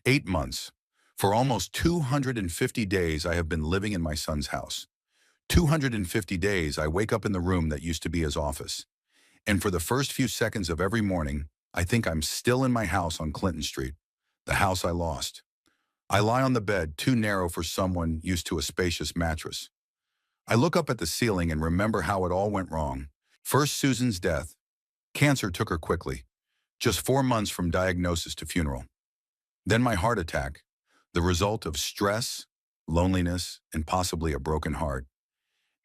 8 months. For almost 250 days, I have been living in my son's house. 250 days, I wake up in the room that used to be his office. And for the first few seconds of every morning, I think I'm still in my house on Clinton Street, the house I lost. I lie on the bed, too narrow for someone used to a spacious mattress. I look up at the ceiling and remember how it all went wrong. First, Susan's death. Cancer took her quickly, just 4 months from diagnosis to funeral. Then my heart attack, the result of stress, loneliness, and possibly a broken heart.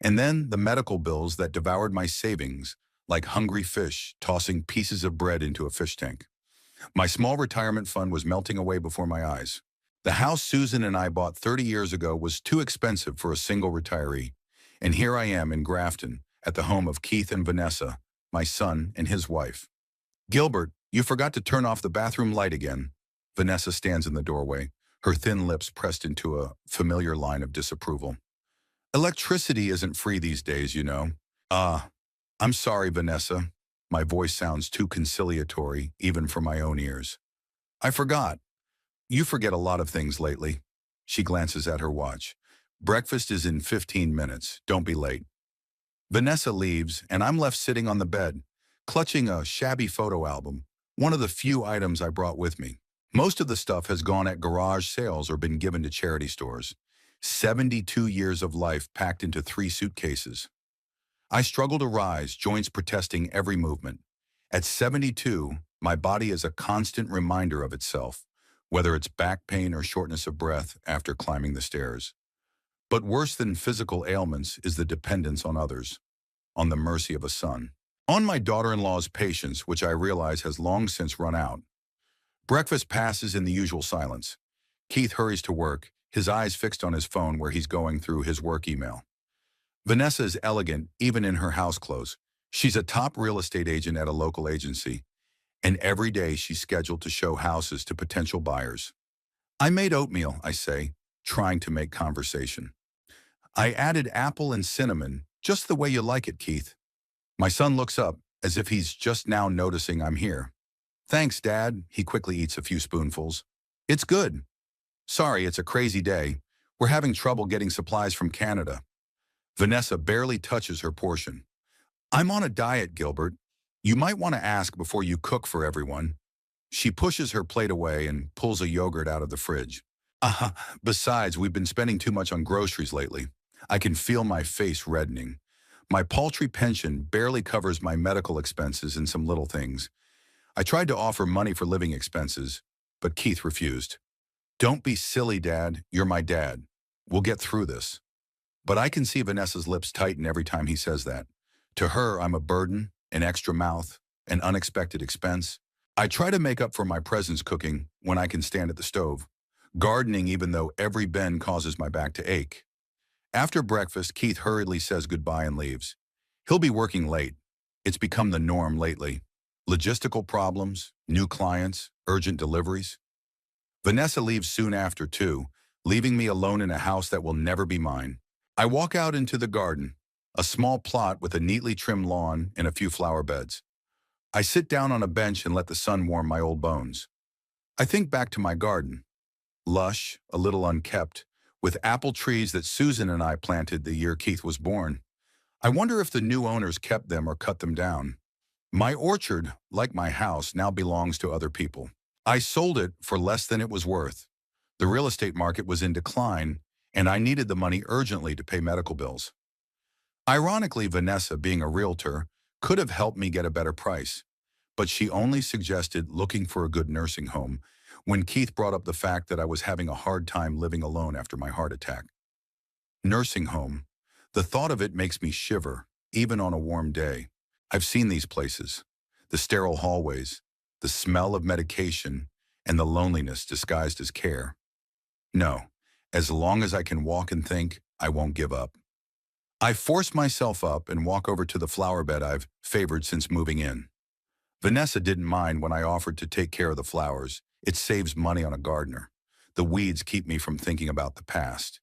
And then the medical bills that devoured my savings, like hungry fish tossing pieces of bread into a fish tank. My small retirement fund was melting away before my eyes. The house Susan and I bought 30 years ago was too expensive for a single retiree. And here I am in Grafton, at the home of Keith and Vanessa, my son and his wife. Gilbert, you forgot to turn off the bathroom light again. Vanessa stands in the doorway, her thin lips pressed into a familiar line of disapproval. Electricity isn't free these days, you know. I'm sorry, Vanessa. My voice sounds too conciliatory, even for my own ears. I forgot. You forget a lot of things lately. She glances at her watch. Breakfast is in 15 minutes. Don't be late. Vanessa leaves, and I'm left sitting on the bed, clutching a shabby photo album, one of the few items I brought with me. Most of the stuff has gone at garage sales or been given to charity stores. 72 years of life packed into 3 suitcases. I struggle to rise, joints protesting every movement. At 72, my body is a constant reminder of itself, whether it's back pain or shortness of breath after climbing the stairs. But worse than physical ailments is the dependence on others, on the mercy of a son, on my daughter-in-law's patience, which I realize has long since run out. Breakfast passes in the usual silence. Keith hurries to work, his eyes fixed on his phone where he's going through his work email. Vanessa is elegant, even in her house clothes. She's a top real estate agent at a local agency, and every day she's scheduled to show houses to potential buyers. I made oatmeal, I say, trying to make conversation. I added apple and cinnamon, just the way you like it, Keith. My son looks up, as if he's just now noticing I'm here. Thanks, Dad. He quickly eats a few spoonfuls. It's good. Sorry, it's a crazy day. We're having trouble getting supplies from Canada. Vanessa barely touches her portion. I'm on a diet, Gilbert. You might want to ask before you cook for everyone. She pushes her plate away and pulls a yogurt out of the fridge. Besides, we've been spending too much on groceries lately. I can feel my face reddening. My paltry pension barely covers my medical expenses and some little things. I tried to offer money for living expenses, but Keith refused. Don't be silly, Dad. You're my dad. We'll get through this. But I can see Vanessa's lips tighten every time he says that. To her, I'm a burden, an extra mouth, an unexpected expense. I try to make up for my presence cooking when I can stand at the stove, gardening even though every bend causes my back to ache. After breakfast, Keith hurriedly says goodbye and leaves. He'll be working late. It's become the norm lately. Logistical problems, new clients, urgent deliveries. Vanessa leaves soon after, too, leaving me alone in a house that will never be mine. I walk out into the garden, a small plot with a neatly trimmed lawn and a few flower beds. I sit down on a bench and let the sun warm my old bones. I think back to my garden. Lush, a little unkept, with apple trees that Susan and I planted the year Keith was born. I wonder if the new owners kept them or cut them down. My orchard, like my house, now belongs to other people. I sold it for less than it was worth. The real estate market was in decline, and I needed the money urgently to pay medical bills. Ironically, Vanessa, being a realtor, could have helped me get a better price, but she only suggested looking for a good nursing home when Keith brought up the fact that I was having a hard time living alone after my heart attack. Nursing home. The thought of it makes me shiver, even on a warm day. I've seen these places, the sterile hallways, the smell of medication, and the loneliness disguised as care. No, as long as I can walk and think, I won't give up. I force myself up and walk over to the flower bed I've favored since moving in. Vanessa didn't mind when I offered to take care of the flowers. It saves money on a gardener. The weeds keep me from thinking about the past.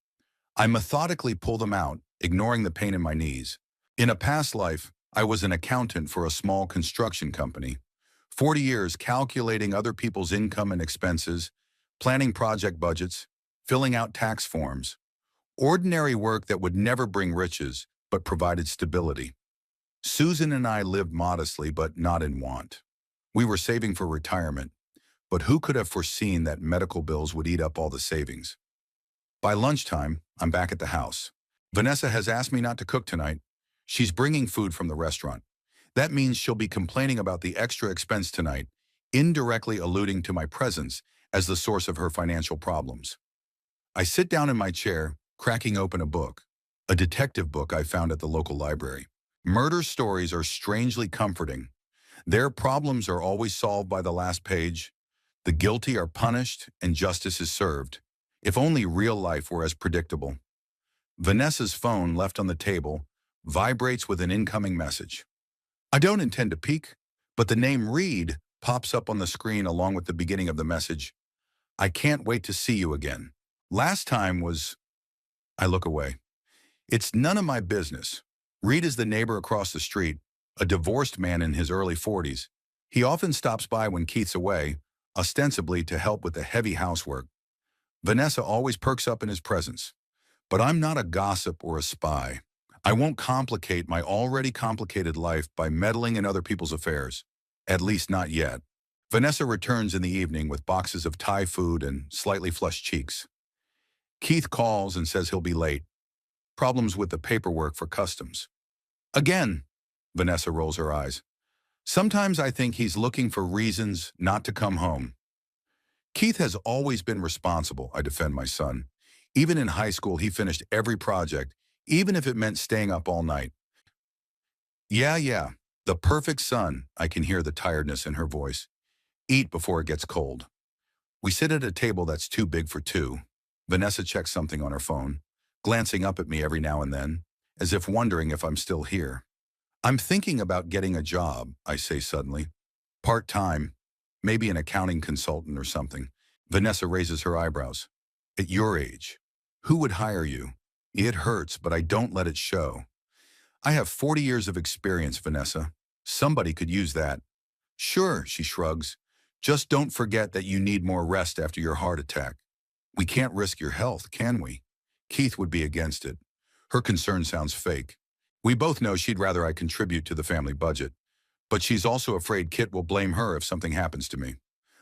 I methodically pull them out, ignoring the pain in my knees. In a past life, I was an accountant for a small construction company. 40 years calculating other people's income and expenses, planning project budgets, filling out tax forms, ordinary work that would never bring riches but provided stability. Susan and I lived modestly but not in want. We were saving for retirement, but who could have foreseen that medical bills would eat up all the savings? By lunchtime, I'm back at the house. Vanessa has asked me not to cook tonight. She's bringing food from the restaurant. That means she'll be complaining about the extra expense tonight, indirectly alluding to my presence as the source of her financial problems. I sit down in my chair, cracking open a book, a detective book I found at the local library. Murder stories are strangely comforting. Their problems are always solved by the last page. The guilty are punished and justice is served. If only real life were as predictable. Vanessa's phone, left on the table, vibrates with an incoming message. I don't intend to peek, but the name Reed pops up on the screen along with the beginning of the message. I can't wait to see you again. Last time was... I look away. It's none of my business. Reed is the neighbor across the street, a divorced man in his early 40s. He often stops by when Keith's away, ostensibly to help with the heavy housework. Vanessa always perks up in his presence. But I'm not a gossip or a spy. I won't complicate my already complicated life by meddling in other people's affairs. At least not yet. Vanessa returns in the evening with boxes of Thai food and slightly flushed cheeks. Keith calls and says he'll be late. Problems with the paperwork for customs. Again, Vanessa rolls her eyes. Sometimes I think he's looking for reasons not to come home. Keith has always been responsible, I defend my son. Even in high school, he finished every project, even if it meant staying up all night. Yeah, the perfect son, I can hear the tiredness in her voice. Eat before it gets cold. We sit at a table that's too big for two. Vanessa checks something on her phone, glancing up at me every now and then, as if wondering if I'm still here. I'm thinking about getting a job, I say suddenly. Part-time, maybe an accounting consultant or something. Vanessa raises her eyebrows. At your age, who would hire you? It hurts, but I don't let it show. I have 40 years of experience, Vanessa. Somebody could use that. Sure, she shrugs. Just don't forget that you need more rest after your heart attack. We can't risk your health, can we? Keith would be against it. Her concern sounds fake. We both know she'd rather I contribute to the family budget. But she's also afraid Kit will blame her if something happens to me.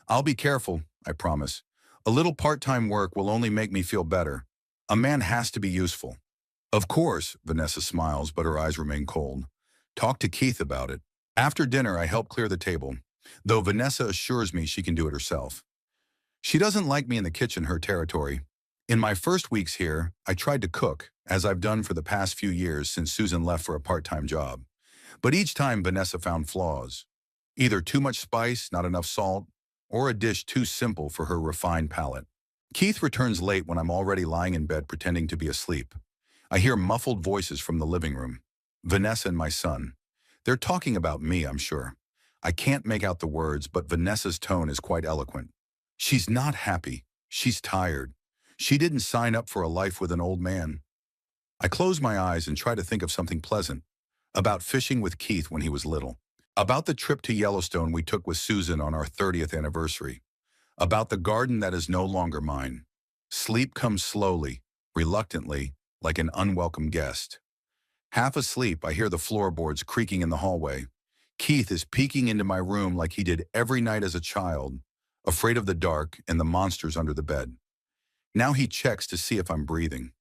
I'll be careful, I promise. A little part-time work will only make me feel better. A man has to be useful. Of course, Vanessa smiles, but her eyes remain cold. Talk to Keith about it. After dinner, I help clear the table, though Vanessa assures me she can do it herself. She doesn't like me in the kitchen, her territory. In my first weeks here, I tried to cook, as I've done for the past few years since Susan left for a part-time job. But each time Vanessa found flaws. Either too much spice, not enough salt, or a dish too simple for her refined palate. Keith returns late when I'm already lying in bed pretending to be asleep. I hear muffled voices from the living room. Vanessa and my son. They're talking about me, I'm sure. I can't make out the words, but Vanessa's tone is quite eloquent. She's not happy. She's tired. She didn't sign up for a life with an old man. I close my eyes and try to think of something pleasant. About fishing with Keith when he was little. About the trip to Yellowstone we took with Susan on our 30th anniversary. About the garden that is no longer mine. Sleep comes slowly, reluctantly, like an unwelcome guest. Half asleep, I hear the floorboards creaking in the hallway. Keith is peeking into my room like he did every night as a child, afraid of the dark and the monsters under the bed. Now he checks to see if I'm breathing.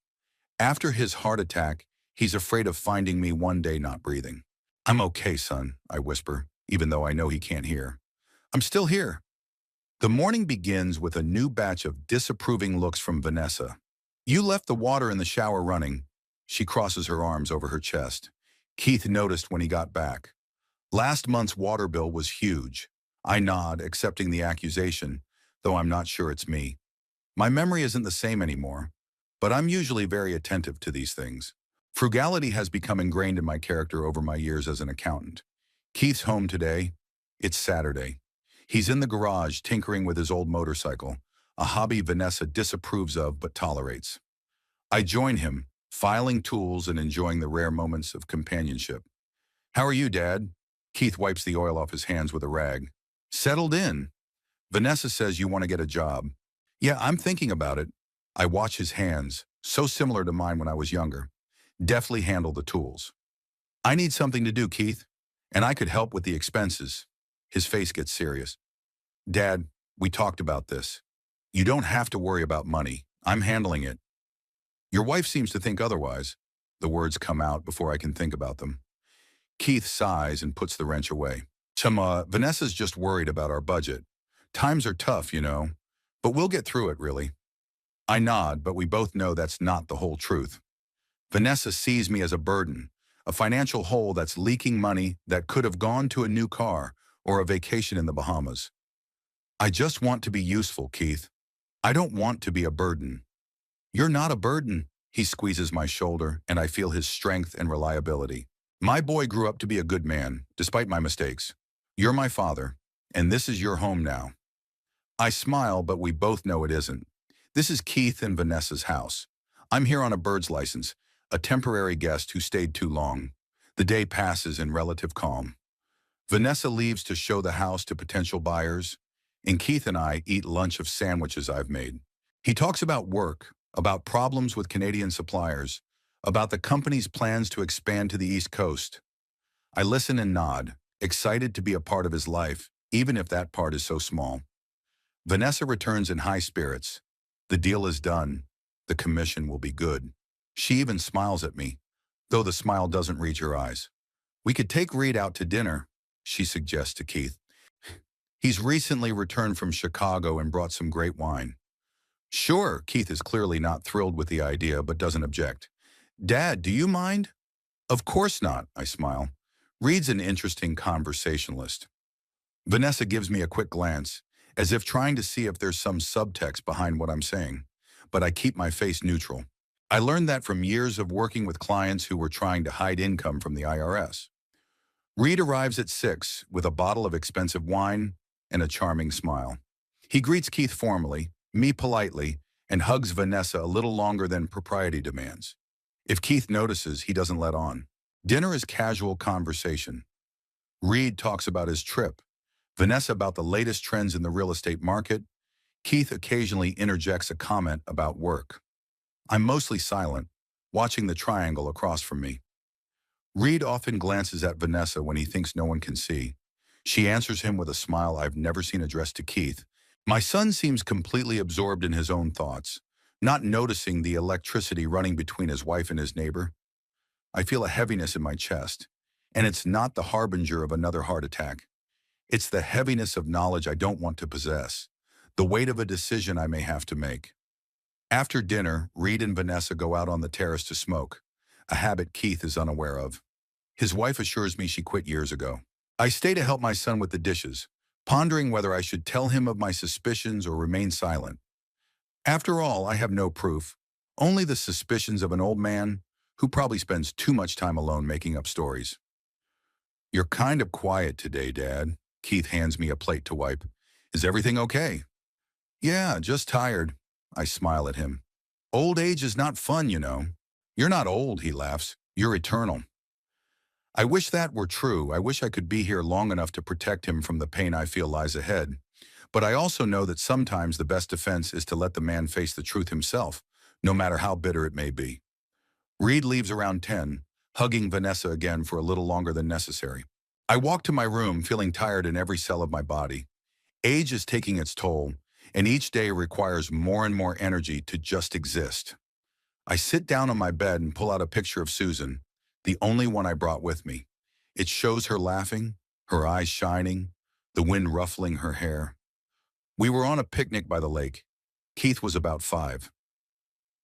After his heart attack, he's afraid of finding me one day not breathing. I'm okay, son, I whisper, even though I know he can't hear. I'm still here. The morning begins with a new batch of disapproving looks from Vanessa. You left the water in the shower running. She crosses her arms over her chest. Keith noticed when he got back. Last month's water bill was huge. I nod, accepting the accusation, though I'm not sure it's me. My memory isn't the same anymore, but I'm usually very attentive to these things. Frugality has become ingrained in my character over my years as an accountant. Keith's home today. It's Saturday. He's in the garage tinkering with his old motorcycle, a hobby Vanessa disapproves of but tolerates. I join him, filing tools and enjoying the rare moments of companionship. How are you, Dad? Keith wipes the oil off his hands with a rag. Settled in. Vanessa says you want to get a job. Yeah, I'm thinking about it. I watch his hands, so similar to mine when I was younger, deftly handle the tools. I need something to do, Keith, and I could help with the expenses. His face gets serious. Dad, we talked about this. You don't have to worry about money. I'm handling it. Your wife seems to think otherwise. The words come out before I can think about them. Keith sighs and puts the wrench away. Vanessa's just worried about our budget. Times are tough, but we'll get through it, really. I nod, but we both know that's not the whole truth. Vanessa sees me as a burden, a financial hole that's leaking money that could have gone to a new car or a vacation in the Bahamas. I just want to be useful, Keith. I don't want to be a burden. You're not a burden. He squeezes my shoulder, and I feel his strength and reliability. My boy grew up to be a good man, despite my mistakes. You're my father, and this is your home now. I smile, but we both know it isn't. This is Keith and Vanessa's house. I'm here on a bird's license, a temporary guest who stayed too long. The day passes in relative calm. Vanessa leaves to show the house to potential buyers, and Keith and I eat lunch of sandwiches I've made. He talks about work, about problems with Canadian suppliers, about the company's plans to expand to the East Coast. I listen and nod, excited to be a part of his life, even if that part is so small. Vanessa returns in high spirits. The deal is done. The commission will be good. She even smiles at me, though the smile doesn't reach her eyes. We could take Reed out to dinner, she suggests to Keith. He's recently returned from Chicago and brought some great wine. Sure, Keith is clearly not thrilled with the idea, but doesn't object. Dad, do you mind? Of course not, I smile. Reed's an interesting conversationalist. Vanessa gives me a quick glance, as if trying to see if there's some subtext behind what I'm saying, but I keep my face neutral. I learned that from years of working with clients who were trying to hide income from the IRS. Reed arrives at 6 with a bottle of expensive wine and a charming smile. He greets Keith formally, me politely, and hugs Vanessa a little longer than propriety demands. If Keith notices, he doesn't let on. Dinner is casual conversation. Reed talks about his trip, Vanessa about the latest trends in the real estate market. Keith occasionally interjects a comment about work. I'm mostly silent, watching the triangle across from me. Reed often glances at Vanessa when he thinks no one can see. She answers him with a smile I've never seen addressed to Keith. My son seems completely absorbed in his own thoughts, not noticing the electricity running between his wife and his neighbor. I feel a heaviness in my chest, and it's not the harbinger of another heart attack. It's the heaviness of knowledge I don't want to possess, the weight of a decision I may have to make. After dinner, Reed and Vanessa go out on the terrace to smoke, a habit Keith is unaware of. His wife assures me she quit years ago. I stay to help my son with the dishes, pondering whether I should tell him of my suspicions or remain silent. After all, I have no proof, only the suspicions of an old man who probably spends too much time alone making up stories. You're kind of quiet today, Dad. Keith hands me a plate to wipe. Is everything okay? Yeah, just tired. I smile at him. Old age is not fun, you know. You're not old, he laughs. You're eternal. I wish that were true. I wish I could be here long enough to protect him from the pain I feel lies ahead. But I also know that sometimes the best defense is to let the man face the truth himself, no matter how bitter it may be. Reed leaves around 10, hugging Vanessa again for a little longer than necessary. I walk to my room feeling tired in every cell of my body. Age is taking its toll, and each day requires more and more energy to just exist. I sit down on my bed and pull out a picture of Susan, the only one I brought with me. It shows her laughing, her eyes shining, the wind ruffling her hair. We were on a picnic by the lake. Keith was about 5.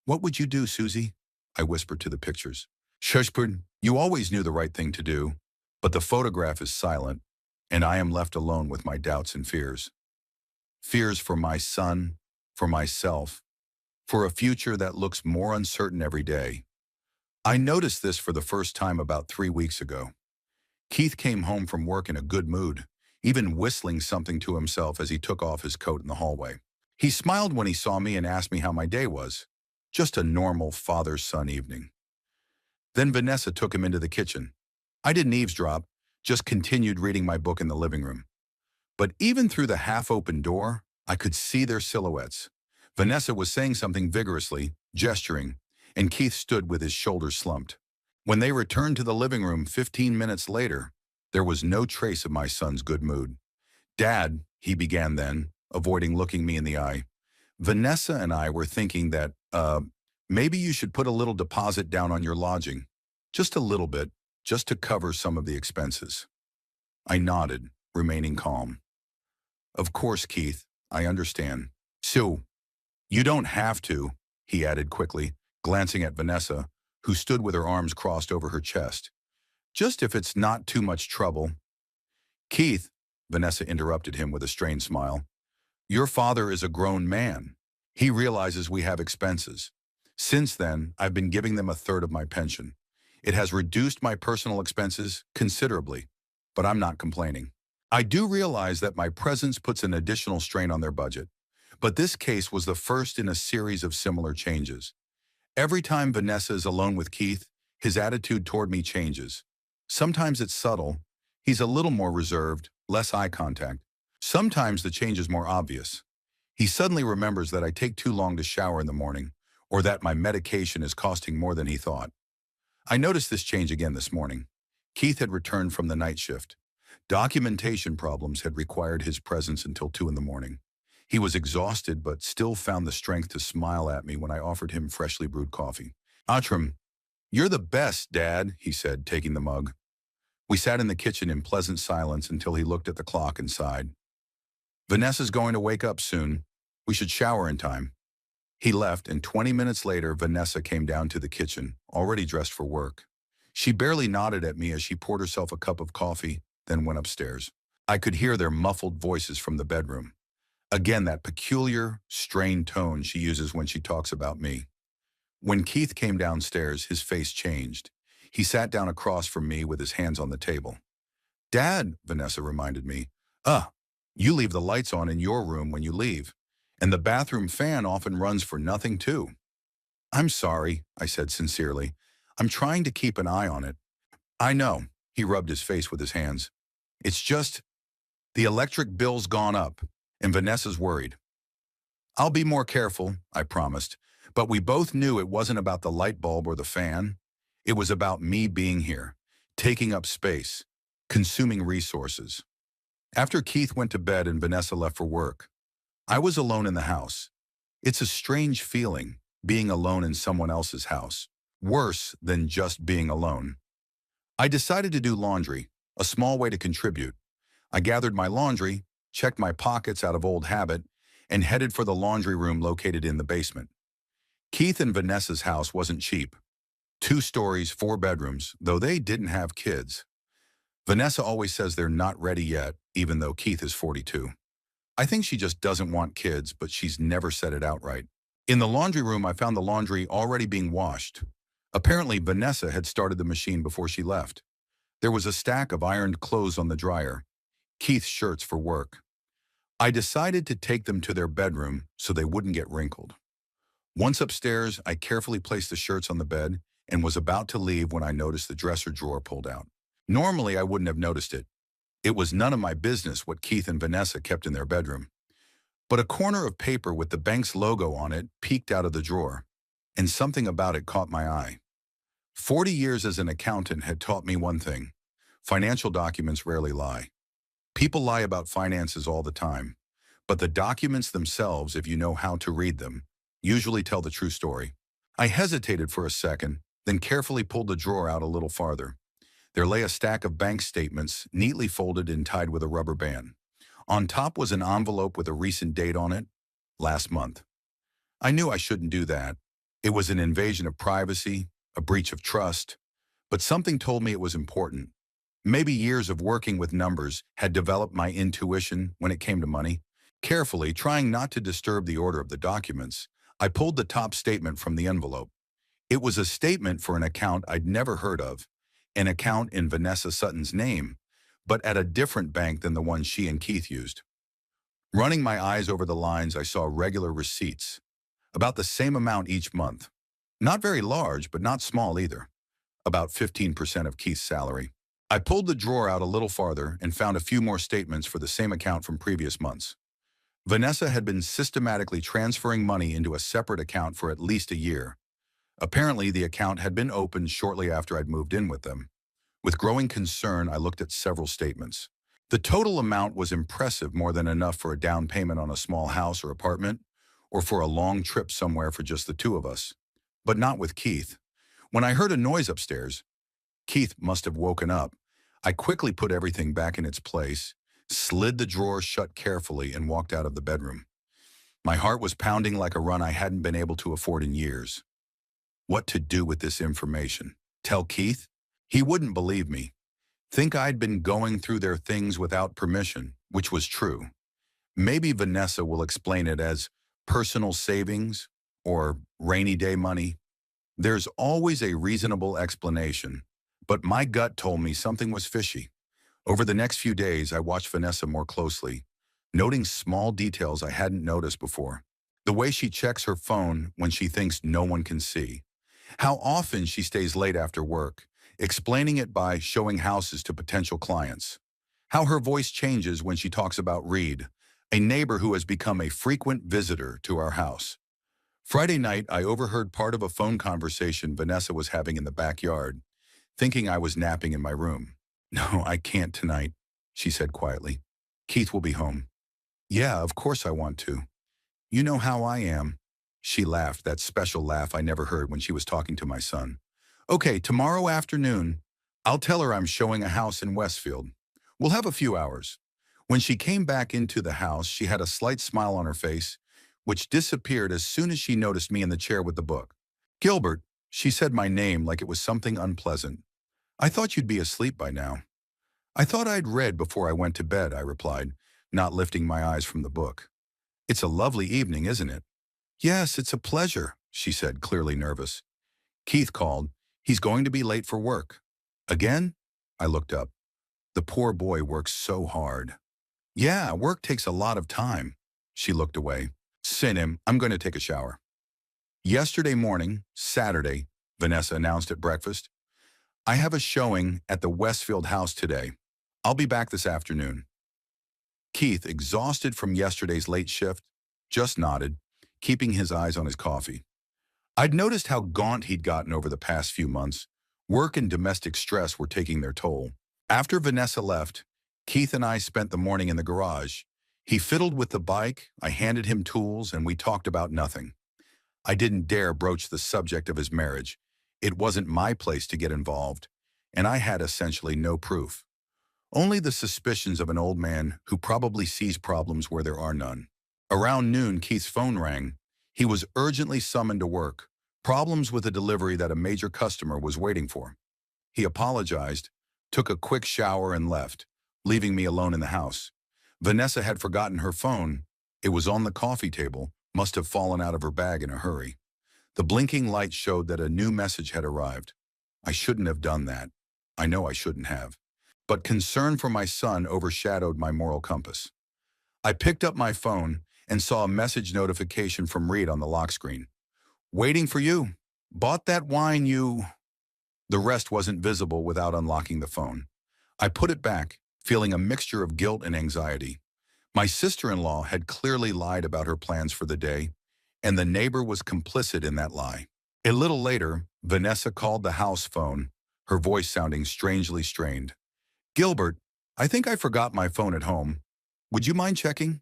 What would you do, Susie? I whispered to the pictures. Shushpard, you always knew the right thing to do, but the photograph is silent, and I am left alone with my doubts and fears. Fears for my son, for myself, for a future that looks more uncertain every day. I noticed this for the first time about 3 weeks ago. Keith came home from work in a good mood, even whistling something to himself as he took off his coat in the hallway. He smiled when he saw me and asked me how my day was. Just a normal father-son evening. Then Vanessa took him into the kitchen. I didn't eavesdrop, just continued reading my book in the living room. But even through the half-open door, I could see their silhouettes. Vanessa was saying something vigorously, gesturing, and Keith stood with his shoulders slumped. When they returned to the living room 15 minutes later, there was no trace of my son's good mood. "Dad," he began then, avoiding looking me in the eye, "Vanessa and I were thinking that, maybe you should put a little deposit down on your lodging. Just a little bit, just to cover some of the expenses." I nodded, remaining calm. "Of course, Keith, I understand." "So, you don't have to," he added quickly, glancing at Vanessa, who stood with her arms crossed over her chest. "Just if it's not too much trouble." "Keith," Vanessa interrupted him with a strained smile, "your father is a grown man. He realizes we have expenses. Since then, I've been giving them a third of my pension. It has reduced my personal expenses considerably, but I'm not complaining. I do realize that my presence puts an additional strain on their budget, but this case was the first in a series of similar changes. Every time Vanessa is alone with Keith, his attitude toward me changes. Sometimes it's subtle. He's a little more reserved, less eye contact. Sometimes the change is more obvious. He suddenly remembers that I take too long to shower in the morning, or that my medication is costing more than he thought. I noticed this change again this morning. Keith had returned from the night shift. Documentation problems had required his presence until 2 in the morning. He was exhausted but still found the strength to smile at me when I offered him freshly brewed coffee. "Atram, you're the best, Dad," he said, taking the mug. We sat in the kitchen in pleasant silence until he looked at the clock and sighed. "Vanessa's going to wake up soon. We should shower in time." He left, and 20 minutes later, Vanessa came down to the kitchen, already dressed for work. She barely nodded at me as she poured herself a cup of coffee, then went upstairs. I could hear their muffled voices from the bedroom. Again, that peculiar, strained tone she uses when she talks about me. When Keith came downstairs, his face changed. He sat down across from me with his hands on the table. "Dad," Vanessa reminded me, you leave the lights on in your room when you leave, and the bathroom fan often runs for nothing too." "I'm sorry," I said sincerely. "I'm trying to keep an eye on it." "I know," he rubbed his face with his hands. "It's just, the electric bill's gone up, and Vanessa's worried." "I'll be more careful," I promised, but we both knew it wasn't about the light bulb or the fan. It was about me being here, taking up space, consuming resources. After Keith went to bed and Vanessa left for work, I was alone in the house. It's a strange feeling, being alone in someone else's house. Worse than just being alone. I decided to do laundry, a small way to contribute. I gathered my laundry, checked my pockets out of old habit, and headed for the laundry room located in the basement. Keith and Vanessa's house wasn't cheap. 2 stories, 4 bedrooms, though they didn't have kids. Vanessa always says they're not ready yet, even though Keith is 42. I think she just doesn't want kids, but she's never said it outright. In the laundry room, I found the laundry already being washed. Apparently, Vanessa had started the machine before she left. There was a stack of ironed clothes on the dryer, Keith's shirts for work. I decided to take them to their bedroom so they wouldn't get wrinkled. Once upstairs, I carefully placed the shirts on the bed and was about to leave when I noticed the dresser drawer pulled out. Normally, I wouldn't have noticed it. It was none of my business what Keith and Vanessa kept in their bedroom. But a corner of paper with the bank's logo on it peeked out of the drawer, and something about it caught my eye. 40 years as an accountant had taught me one thing: financial documents rarely lie. People lie about finances all the time, but the documents themselves, if you know how to read them, usually tell the true story. I hesitated for a second, then carefully pulled the drawer out a little farther. There lay a stack of bank statements, neatly folded and tied with a rubber band. On top was an envelope with a recent date on it, last month. I knew I shouldn't do that. It was an invasion of privacy, a breach of trust, but something told me it was important. Maybe years of working with numbers had developed my intuition when it came to money. Carefully, trying not to disturb the order of the documents, I pulled the top statement from the envelope. It was a statement for an account I'd never heard of, an account in Vanessa Sutton's name, but at a different bank than the one she and Keith used. Running my eyes over the lines, I saw regular receipts, about the same amount each month. Not very large, but not small either. About 15% of Keith's salary. I pulled the drawer out a little farther and found a few more statements for the same account from previous months. Vanessa had been systematically transferring money into a separate account for at least a year. Apparently, the account had been opened shortly after I'd moved in with them. With growing concern, I looked at several statements. The total amount was impressive, more than enough for a down payment on a small house or apartment, or for a long trip somewhere for just the two of us. But not with Keith. When I heard a noise upstairs, Keith must have woken up. I quickly put everything back in its place, slid the drawer shut carefully, and walked out of the bedroom. My heart was pounding like a run I hadn't been able to afford in years. What to do with this information? Tell Keith? He wouldn't believe me. Think I'd been going through their things without permission, which was true. Maybe Vanessa will explain it as personal savings or rainy day money. There's always a reasonable explanation, but my gut told me something was fishy. Over the next few days, I watched Vanessa more closely, noting small details I hadn't noticed before. The way she checks her phone when she thinks no one can see. How often she stays late after work, explaining it by showing houses to potential clients. How her voice changes when she talks about Reed, a neighbor who has become a frequent visitor to our house. Friday night, I overheard part of a phone conversation Vanessa was having in the backyard, thinking I was napping in my room. "No, I can't tonight," she said quietly. "Keith will be home." "Yeah, of course I want to. You know how I am." She laughed, that special laugh I never heard when she was talking to my son. "Okay, tomorrow afternoon, I'll tell her I'm showing a house in Westfield. We'll have a few hours." When she came back into the house, she had a slight smile on her face, which disappeared as soon as she noticed me in the chair with the book. "Gilbert," she said my name like it was something unpleasant. "I thought you'd be asleep by now." "I thought I'd read before I went to bed," I replied, not lifting my eyes from the book. "It's a lovely evening, isn't it?" "Yes, it's a pleasure," she said, clearly nervous. "Keith called. He's going to be late for work." "Again?" I looked up. The poor boy works so hard. "Yeah, work takes a lot of time." She looked away. "Send him. I'm going to take a shower." Yesterday morning, Saturday, Vanessa announced at breakfast, "I have a showing at the Westfield house today. I'll be back this afternoon." Keith, exhausted from yesterday's late shift, just nodded, keeping his eyes on his coffee. I'd noticed how gaunt he'd gotten over the past few months. Work and domestic stress were taking their toll. After Vanessa left, Keith and I spent the morning in the garage. He fiddled with the bike, I handed him tools, and we talked about nothing. I didn't dare broach the subject of his marriage. It wasn't my place to get involved, and I had essentially no proof. Only the suspicions of an old man who probably sees problems where there are none. Around noon, Keith's phone rang. He was urgently summoned to work. Problems with a delivery that a major customer was waiting for. He apologized, took a quick shower, and left, leaving me alone in the house. Vanessa had forgotten her phone. It was on the coffee table, must have fallen out of her bag in a hurry. The blinking light showed that a new message had arrived. I shouldn't have done that. I know I shouldn't have. But concern for my son overshadowed my moral compass. I picked up my phone and saw a message notification from Reed on the lock screen. "Waiting for you. Bought that wine you—" The rest wasn't visible without unlocking the phone. I put it back, feeling a mixture of guilt and anxiety. My sister-in-law had clearly lied about her plans for the day, and the neighbor was complicit in that lie. A little later, Vanessa called the house phone, her voice sounding strangely strained. "Gilbert, I think I forgot my phone at home. Would you mind checking?"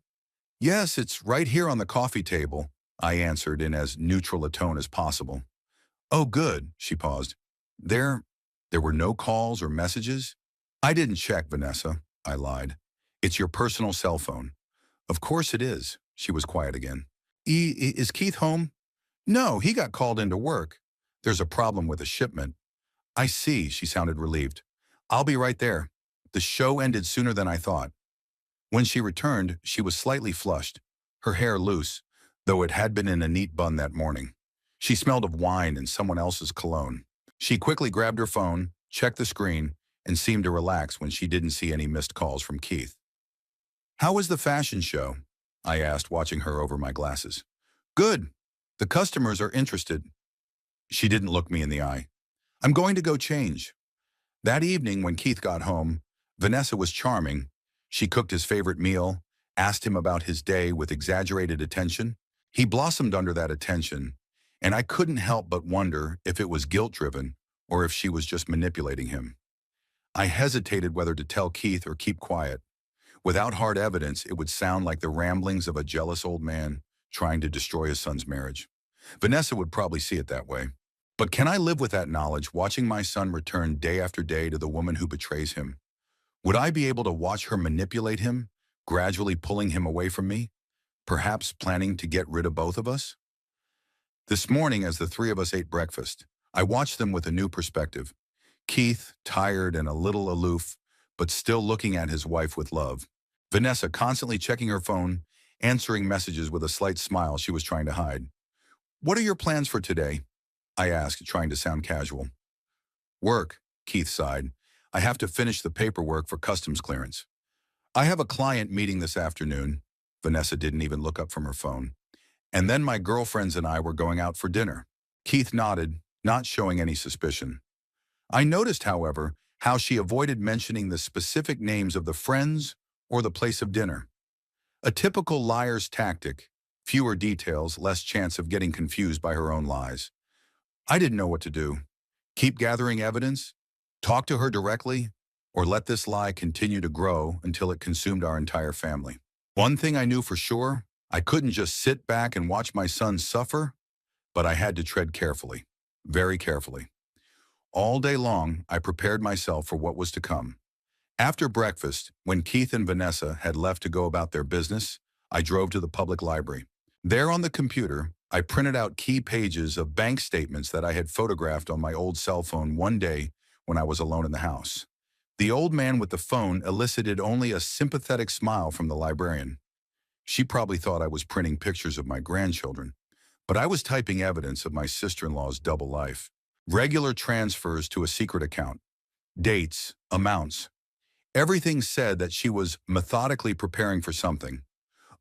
"Yes, it's right here on the coffee table," I answered in as neutral a tone as possible. "Oh, good," she paused. There were no calls or messages?" "I didn't check, Vanessa," I lied. "It's your personal cell phone." "Of course it is." She was quiet again. Is Keith home?" "No, he got called into work. There's a problem with a shipment." "I see," she sounded relieved. "I'll be right there." The show ended sooner than I thought. When she returned, she was slightly flushed, her hair loose, though it had been in a neat bun that morning. She smelled of wine and someone else's cologne. She quickly grabbed her phone, checked the screen, and seemed to relax when she didn't see any missed calls from Keith. "How was the fashion show?" I asked, watching her over my glasses. "Good. The customers are interested." She didn't look me in the eye. "I'm going to go change." That evening, when Keith got home, Vanessa was charming. She cooked his favorite meal, asked him about his day with exaggerated attention. He blossomed under that attention, and I couldn't help but wonder if it was guilt-driven or if she was just manipulating him. I hesitated whether to tell Keith or keep quiet. Without hard evidence, it would sound like the ramblings of a jealous old man trying to destroy his son's marriage. Vanessa would probably see it that way. But can I live with that knowledge, watching my son return day after day to the woman who betrays him? Would I be able to watch her manipulate him, gradually pulling him away from me, perhaps planning to get rid of both of us? This morning, as the three of us ate breakfast, I watched them with a new perspective. Keith, tired and a little aloof, but still looking at his wife with love. Vanessa constantly checking her phone, answering messages with a slight smile she was trying to hide. "What are your plans for today?" I asked, trying to sound casual. "Work," Keith sighed. "I have to finish the paperwork for customs clearance. I have a client meeting this afternoon." Vanessa didn't even look up from her phone. "And then my girlfriends and I were going out for dinner." Keith nodded, not showing any suspicion. I noticed, however, how she avoided mentioning the specific names of the friends or the place of dinner. A typical liar's tactic: fewer details, less chance of getting confused by her own lies. I didn't know what to do. Keep gathering evidence? Talk to her directly? Or let this lie continue to grow until it consumed our entire family? One thing I knew for sure: I couldn't just sit back and watch my son suffer, but I had to tread carefully, very carefully. All day long, I prepared myself for what was to come. After breakfast, when Keith and Vanessa had left to go about their business, I drove to the public library. There on the computer, I printed out key pages of bank statements that I had photographed on my old cell phone one day when I was alone in the house. The old man with the phone elicited only a sympathetic smile from the librarian. She probably thought I was printing pictures of my grandchildren, but I was typing evidence of my sister-in-law's double life. Regular transfers to a secret account, dates, amounts. Everything said that she was methodically preparing for something.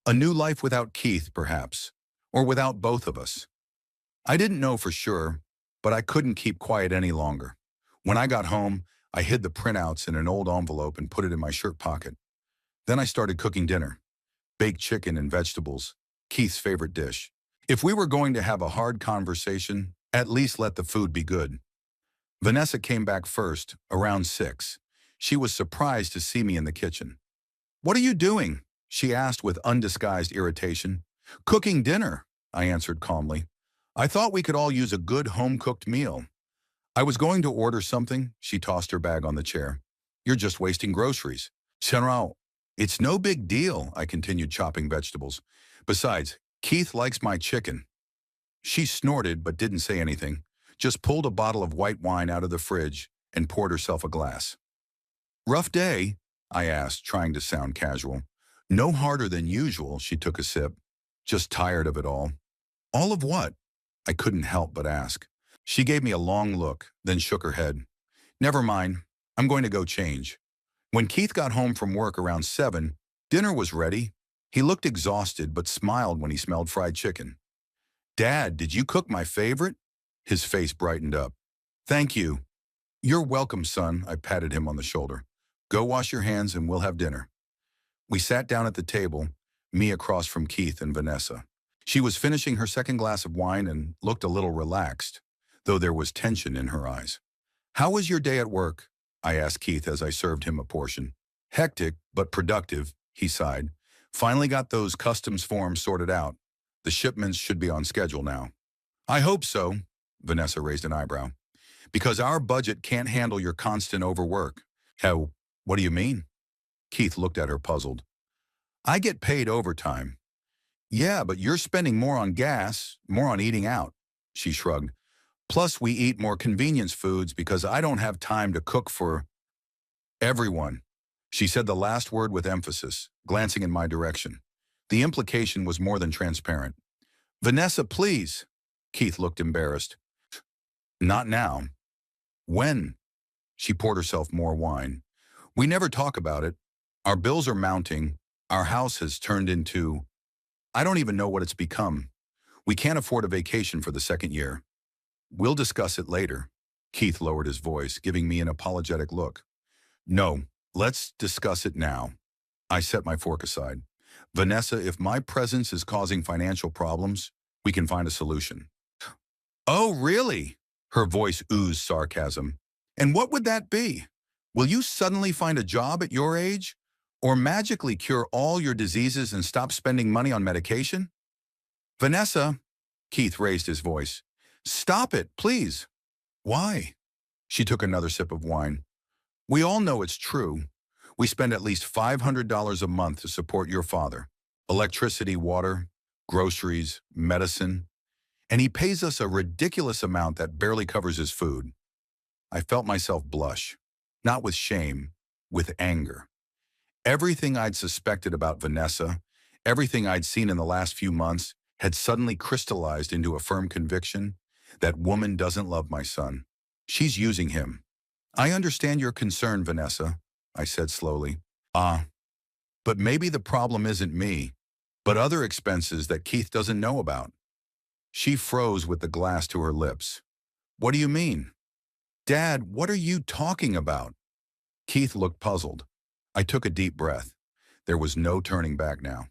A new life without Keith, perhaps, or without both of us. I didn't know for sure, but I couldn't keep quiet any longer. When I got home, I hid the printouts in an old envelope and put it in my shirt pocket. Then I started cooking dinner. Baked chicken and vegetables, Keith's favorite dish. If we were going to have a hard conversation, at least let the food be good. Vanessa came back first, around 6. She was surprised to see me in the kitchen. "What are you doing?" she asked with undisguised irritation. "Cooking dinner," I answered calmly. "I thought we could all use a good home-cooked meal." "I was going to order something," she tossed her bag on the chair. "You're just wasting groceries." "General, it's no big deal," I continued chopping vegetables. "Besides, Keith likes my chicken." She snorted but didn't say anything, just pulled a bottle of white wine out of the fridge and poured herself a glass. "Rough day?" I asked, trying to sound casual. "No harder than usual," she took a sip. "Just tired of it all." "All of what?" I couldn't help but ask. She gave me a long look, then shook her head. "Never mind, I'm going to go change." When Keith got home from work around 7, dinner was ready. He looked exhausted but smiled when he smelled fried chicken. "Dad, did you cook my favorite?" His face brightened up. "Thank you." "You're welcome, son," I patted him on the shoulder. "Go wash your hands and we'll have dinner." We sat down at the table, me across from Keith and Vanessa. She was finishing her second glass of wine and looked a little relaxed, though there was tension in her eyes. "How was your day at work?" I asked Keith as I served him a portion. "Hectic, but productive," he sighed. "Finally got those customs forms sorted out. The shipments should be on schedule now." "I hope so," Vanessa raised an eyebrow. "Because our budget can't handle your constant overwork." "How? What do you mean?" Keith looked at her puzzled. "I get paid overtime." "Yeah, but you're spending more on gas, more on eating out." She shrugged. "Plus, we eat more convenience foods because I don't have time to cook for everyone." She said the last word with emphasis, glancing in my direction. The implication was more than transparent. "Vanessa, please." Keith looked embarrassed. "Not now." "When?" She poured herself more wine. "We never talk about it. Our bills are mounting. Our house has turned into... I don't even know what it's become. We can't afford a vacation for the second year." "We'll discuss it later." Keith lowered his voice, giving me an apologetic look. "No, let's discuss it now." I set my fork aside. Vanessa, if my presence is causing financial problems, we can find a solution. Oh, really? Her voice oozed sarcasm. And what would that be? Will you suddenly find a job at your age? Or magically cure all your diseases and stop spending money on medication? Vanessa, Keith raised his voice. Stop it, please. Why? She took another sip of wine. We all know it's true. We spend at least $500 a month to support your father. Electricity, water, groceries, medicine. And he pays us a ridiculous amount that barely covers his food. I felt myself blush, not with shame, with anger. Everything I'd suspected about Vanessa, everything I'd seen in the last few months, had suddenly crystallized into a firm conviction that woman doesn't love my son. She's using him. I understand your concern, Vanessa, I said slowly. But maybe the problem isn't me, but other expenses that Keith doesn't know about. She froze with the glass to her lips. What do you mean? Dad, what are you talking about? Keith looked puzzled. I took a deep breath. There was no turning back now.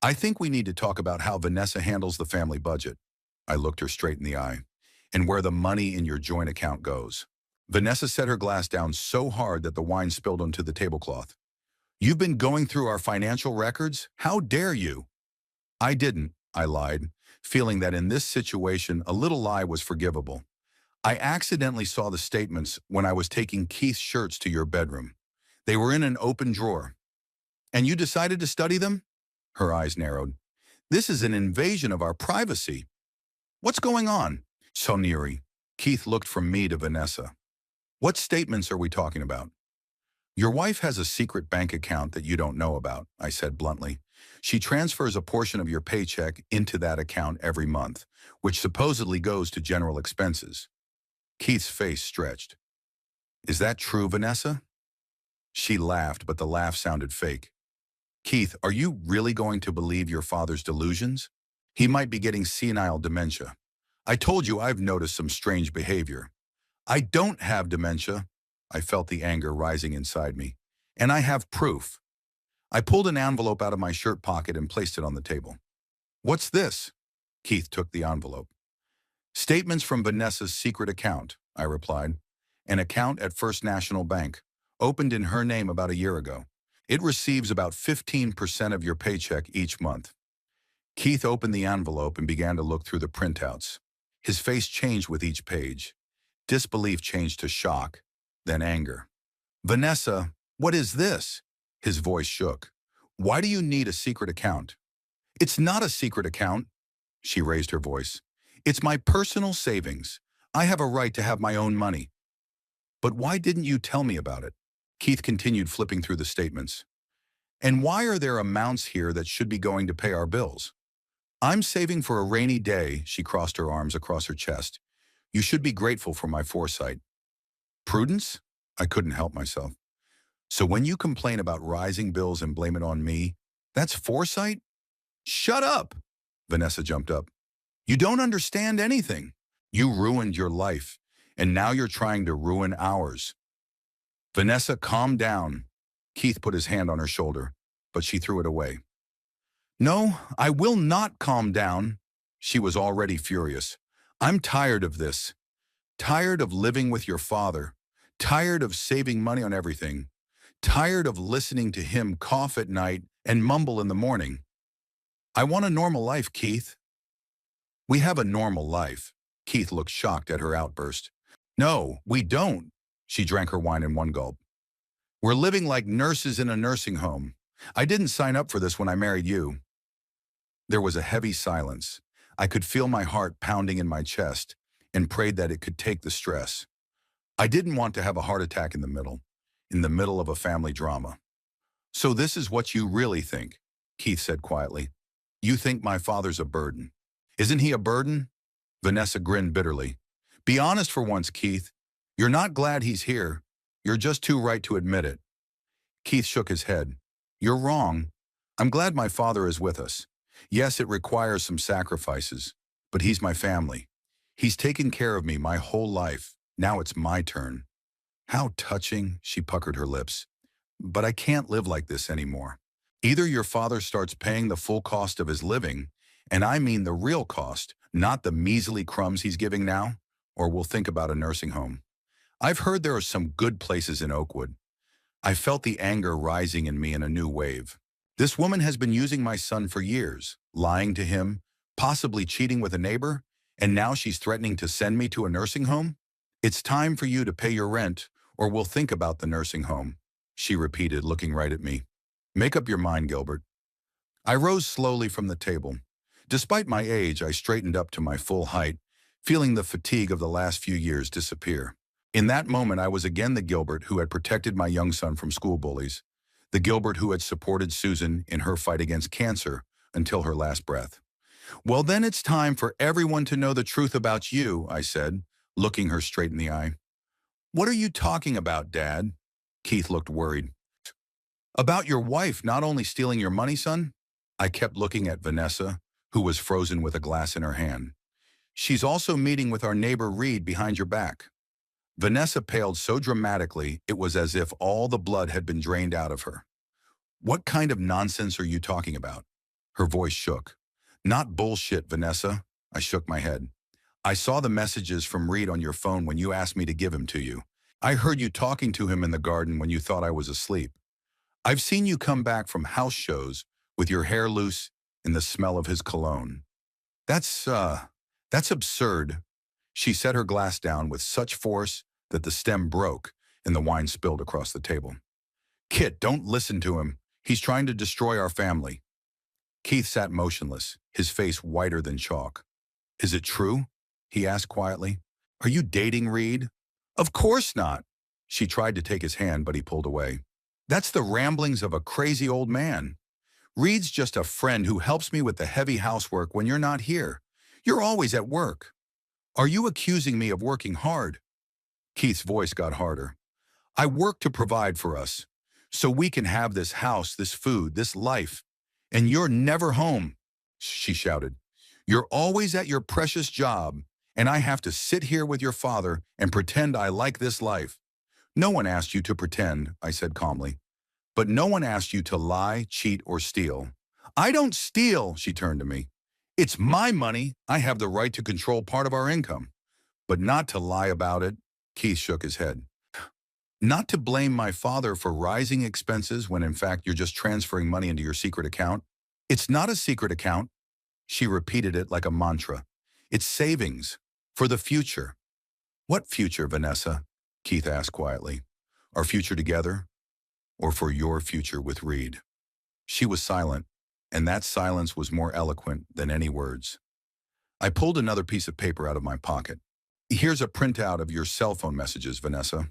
I think we need to talk about how Vanessa handles the family budget. I looked her straight in the eye. And where the money in your joint account goes. Vanessa set her glass down so hard that the wine spilled onto the tablecloth. You've been going through our financial records? How dare you? I didn't, I lied, feeling that in this situation a little lie was forgivable. I accidentally saw the statements when I was taking Keith's shirts to your bedroom. They were in an open drawer. And you decided to study them? Her eyes narrowed. This is an invasion of our privacy. What's going on? Soniri. Keith looked from me to Vanessa. What statements are we talking about? Your wife has a secret bank account that you don't know about, I said bluntly. She transfers a portion of your paycheck into that account every month, which supposedly goes to general expenses. Keith's face stretched. Is that true, Vanessa? She laughed, but the laugh sounded fake. Keith, are you really going to believe your father's delusions? He might be getting senile dementia. I told you I've noticed some strange behavior. I don't have dementia. I felt the anger rising inside me. And I have proof. I pulled an envelope out of my shirt pocket and placed it on the table. What's this? Keith took the envelope. Statements from Vanessa's secret account, I replied. An account at First National Bank, opened in her name about a year ago. It receives about 15% of your paycheck each month. Keith opened the envelope and began to look through the printouts. His face changed with each page. Disbelief changed to shock, then anger. Vanessa, what is this? His voice shook. Why do you need a secret account? It's not a secret account. She raised her voice. It's my personal savings. I have a right to have my own money. But why didn't you tell me about it? Keith continued flipping through the statements. And why are there amounts here that should be going to pay our bills? I'm saving for a rainy day, she crossed her arms across her chest. You should be grateful for my foresight. Prudence? I couldn't help myself. So when you complain about rising bills and blame it on me, that's foresight? Shut up! Vanessa jumped up. You don't understand anything. You ruined your life, and now you're trying to ruin ours. Vanessa, calm down. Keith put his hand on her shoulder, but she threw it away. No, I will not calm down. She was already furious. I'm tired of this. Tired of living with your father. Tired of saving money on everything. Tired of listening to him cough at night and mumble in the morning. I want a normal life, Keith. We have a normal life. Keith looked shocked at her outburst. No, we don't. She drank her wine in one gulp. We're living like nurses in a nursing home. I didn't sign up for this when I married you. There was a heavy silence. I could feel my heart pounding in my chest and prayed that it could take the stress. I didn't want to have a heart attack in the middle of a family drama. So this is what you really think, Keith said quietly. You think my father's a burden. Isn't he a burden? Vanessa grinned bitterly. Be honest for once, Keith. You're not glad he's here. You're just too right to admit it. Keith shook his head. You're wrong. I'm glad my father is with us. Yes, it requires some sacrifices, but he's my family. He's taken care of me my whole life. Now it's my turn. How touching, she puckered her lips. But I can't live like this anymore. Either your father starts paying the full cost of his living, and I mean the real cost, not the measly crumbs he's giving now, or we'll think about a nursing home. I've heard there are some good places in Oakwood. I felt the anger rising in me in a new wave. This woman has been using my son for years, lying to him, possibly cheating with a neighbor, and now she's threatening to send me to a nursing home? It's time for you to pay your rent, or we'll think about the nursing home, she repeated, looking right at me. Make up your mind, Gilbert. I rose slowly from the table. Despite my age, I straightened up to my full height, feeling the fatigue of the last few years disappear. In that moment, I was again the Gilbert who had protected my young son from school bullies, the Gilbert who had supported Susan in her fight against cancer until her last breath. Well, then it's time for everyone to know the truth about you, I said, looking her straight in the eye. What are you talking about, Dad? Keith looked worried. About your wife not only stealing your money, son? I kept looking at Vanessa, who was frozen with a glass in her hand. She's also meeting with our neighbor Reed behind your back. Vanessa paled so dramatically it was as if all the blood had been drained out of her. What kind of nonsense are you talking about? Her voice shook. Not bullshit, Vanessa. I shook my head. I saw the messages from Reed on your phone when you asked me to give him to you. I heard you talking to him in the garden when you thought I was asleep. I've seen you come back from house shows with your hair loose and the smell of his cologne. That's absurd. She set her glass down with such force that the stem broke and the wine spilled across the table. Kit, don't listen to him. He's trying to destroy our family. Keith sat motionless, his face whiter than chalk. Is it true? He asked quietly. Are you dating Reed? Of course not. She tried to take his hand, but he pulled away. That's the ramblings of a crazy old man. Reed's just a friend who helps me with the heavy housework when you're not here. You're always at work. Are you accusing me of working hard? Keith's voice got harder. I work to provide for us, so we can have this house, this food, this life. And you're never home, she shouted. You're always at your precious job, and I have to sit here with your father and pretend I like this life. No one asked you to pretend, I said calmly. But no one asked you to lie, cheat, or steal. I don't steal, she turned to me. It's my money. I have the right to control part of our income. But not to lie about it, Keith shook his head. Not to blame my father for rising expenses when in fact you're just transferring money into your secret account. It's not a secret account. She repeated it like a mantra. It's savings. For the future. What future, Vanessa? Keith asked quietly. Our future together? Or for your future with Reed? She was silent, and that silence was more eloquent than any words. I pulled another piece of paper out of my pocket. Here's a printout of your cell phone messages, Vanessa.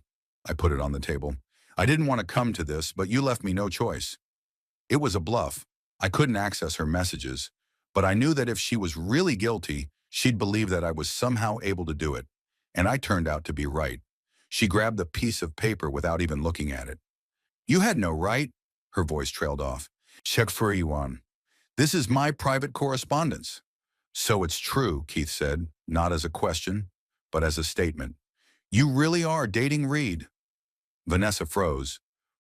I put it on the table. I didn't want to come to this, but you left me no choice. It was a bluff. I couldn't access her messages, but I knew that if she was really guilty, she'd believe that I was somehow able to do it. And I turned out to be right. She grabbed the piece of paper without even looking at it. You had no right, her voice trailed off. Check for Iwan. This is my private correspondence. So it's true, Keith said, not as a question, but as a statement. You really are dating Reed. Vanessa froze,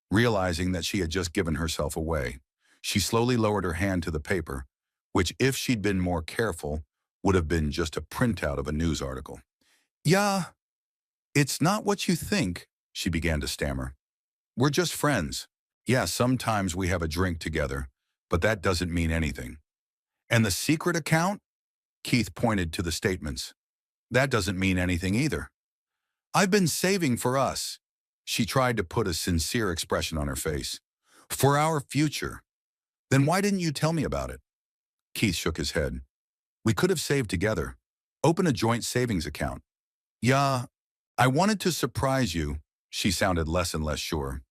realizing that she had just given herself away. She slowly lowered her hand to the paper, which, if she'd been more careful, would have been just a printout of a news article. Yeah, it's not what you think, she began to stammer. We're just friends. Yeah, sometimes we have a drink together, but that doesn't mean anything. And the secret account? Keith pointed to the statements. That doesn't mean anything either. I've been saving for us. She tried to put a sincere expression on her face. For our future. Then why didn't you tell me about it? Keith shook his head. We could have saved together. Open a joint savings account. Yeah, I wanted to surprise you. She sounded less and less sure.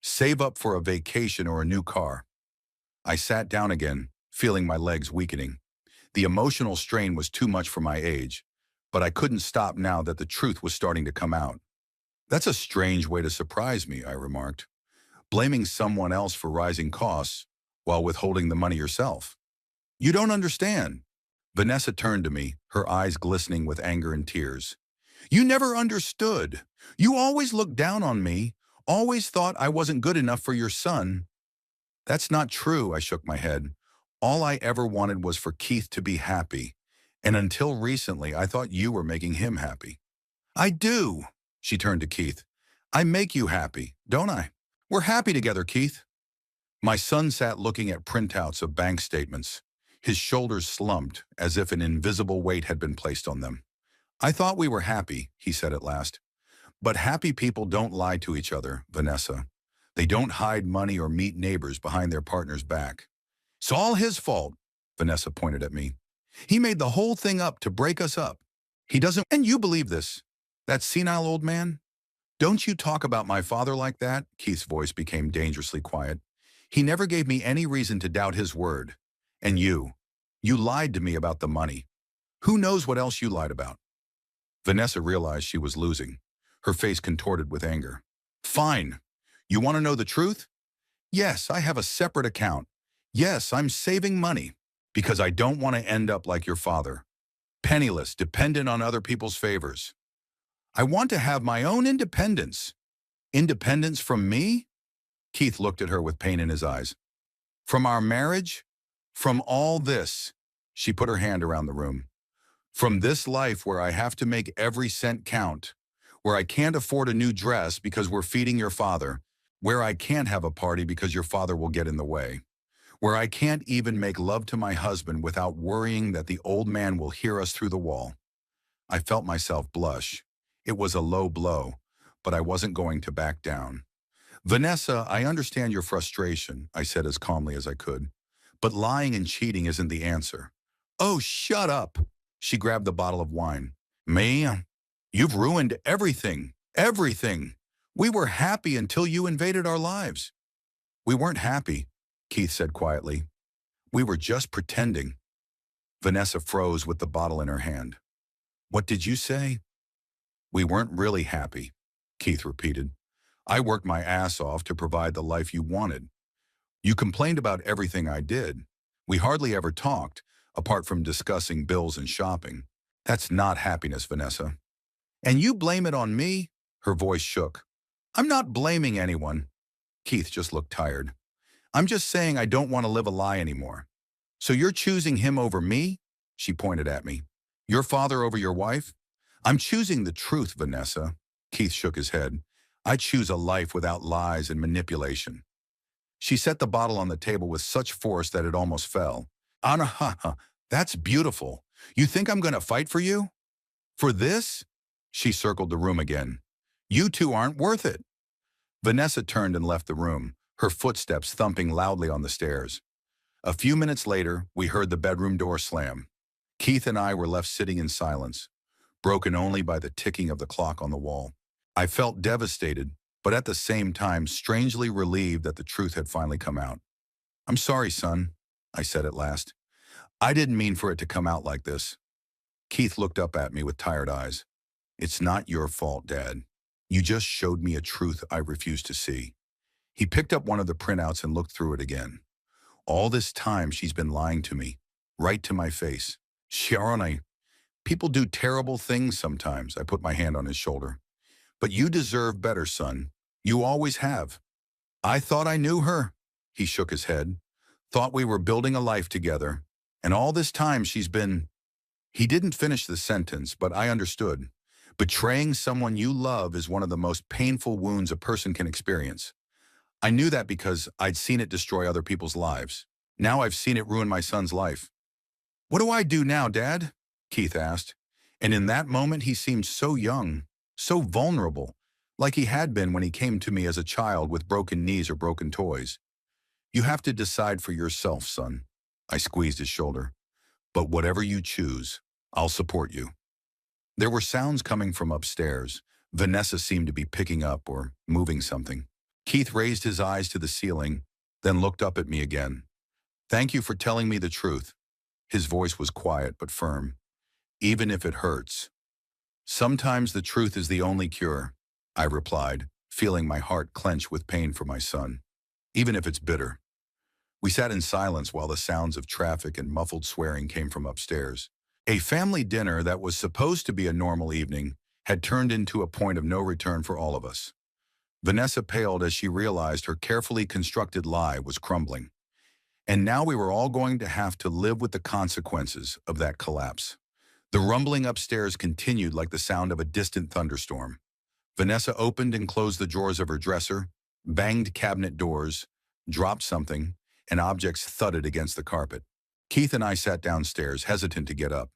Save up for a vacation or a new car. I sat down again, feeling my legs weakening. The emotional strain was too much for my age, but I couldn't stop now that the truth was starting to come out. That's a strange way to surprise me, I remarked. Blaming someone else for rising costs while withholding the money yourself. You don't understand. Vanessa turned to me, her eyes glistening with anger and tears. You never understood. You always looked down on me, always thought I wasn't good enough for your son. That's not true, I shook my head. All I ever wanted was for Keith to be happy. And until recently, I thought you were making him happy. I do, she turned to Keith. I make you happy, don't I? We're happy together, Keith. My son sat looking at printouts of bank statements. His shoulders slumped as if an invisible weight had been placed on them. I thought we were happy, he said at last. But happy people don't lie to each other, Vanessa. They don't hide money or meet neighbors behind their partner's back. It's all his fault, Vanessa pointed at me. He made the whole thing up to break us up. He doesn't, and you believe this. That senile old man? Don't you talk about my father like that? Keith's voice became dangerously quiet. He never gave me any reason to doubt his word. And you lied to me about the money. Who knows what else you lied about? Vanessa realized she was losing, her face contorted with anger. Fine. You want to know the truth? Yes, I have a separate account. Yes, I'm saving money because I don't want to end up like your father, penniless, dependent on other people's favors. I want to have my own independence. Independence from me? Keith looked at her with pain in his eyes. From our marriage? From all this? She put her hand around the room. From this life where I have to make every cent count, where I can't afford a new dress because we're feeding your father, where I can't have a party because your father will get in the way, where I can't even make love to my husband without worrying that the old man will hear us through the wall. I felt myself blush. It was a low blow, but I wasn't going to back down. Vanessa, I understand your frustration, I said as calmly as I could, but lying and cheating isn't the answer. Oh, shut up. She grabbed the bottle of wine. Me? You've ruined everything. Everything. We were happy until you invaded our lives. We weren't happy, Keith said quietly. We were just pretending. Vanessa froze with the bottle in her hand. What did you say? We weren't really happy, Keith repeated. I worked my ass off to provide the life you wanted. You complained about everything I did. We hardly ever talked, apart from discussing bills and shopping. That's not happiness, Vanessa. And you blame it on me? Her voice shook. I'm not blaming anyone. Keith just looked tired. I'm just saying I don't want to live a lie anymore. So you're choosing him over me? She pointed at me. Your father over your wife? I'm choosing the truth, Vanessa. Keith shook his head. I choose a life without lies and manipulation. She set the bottle on the table with such force that it almost fell. Anna, that's beautiful. You think I'm going to fight for you? For this? She circled the room again. You two aren't worth it. Vanessa turned and left the room, her footsteps thumping loudly on the stairs. A few minutes later, we heard the bedroom door slam. Keith and I were left sitting in silence, broken only by the ticking of the clock on the wall. I felt devastated, but at the same time strangely relieved that the truth had finally come out. I'm sorry, son, I said at last. I didn't mean for it to come out like this. Keith looked up at me with tired eyes. It's not your fault, Dad. You just showed me a truth I refused to see. He picked up one of the printouts and looked through it again. All this time she's been lying to me, right to my face. Sharon, people do terrible things sometimes. I put my hand on his shoulder. But you deserve better, son. You always have. I thought I knew her. He shook his head. Thought we were building a life together. And all this time she's been... He didn't finish the sentence, but I understood. Betraying someone you love is one of the most painful wounds a person can experience. I knew that because I'd seen it destroy other people's lives. Now I've seen it ruin my son's life. What do I do now, Dad? Keith asked. And in that moment he seemed so young, so vulnerable, like he had been when he came to me as a child with broken knees or broken toys. You have to decide for yourself, son. I squeezed his shoulder. But whatever you choose, I'll support you. There were sounds coming from upstairs. Vanessa seemed to be picking up or moving something. Keith raised his eyes to the ceiling, then looked up at me again. Thank you for telling me the truth. His voice was quiet but firm. Even if it hurts. Sometimes the truth is the only cure, I replied, feeling my heart clench with pain for my son. Even if it's bitter. We sat in silence while the sounds of traffic and muffled swearing came from upstairs. A family dinner that was supposed to be a normal evening had turned into a point of no return for all of us. Vanessa paled as she realized her carefully constructed lie was crumbling. And now we were all going to have to live with the consequences of that collapse. The rumbling upstairs continued like the sound of a distant thunderstorm. Vanessa opened and closed the drawers of her dresser, banged cabinet doors, dropped something, and objects thudded against the carpet. Keith and I sat downstairs, hesitant to get up.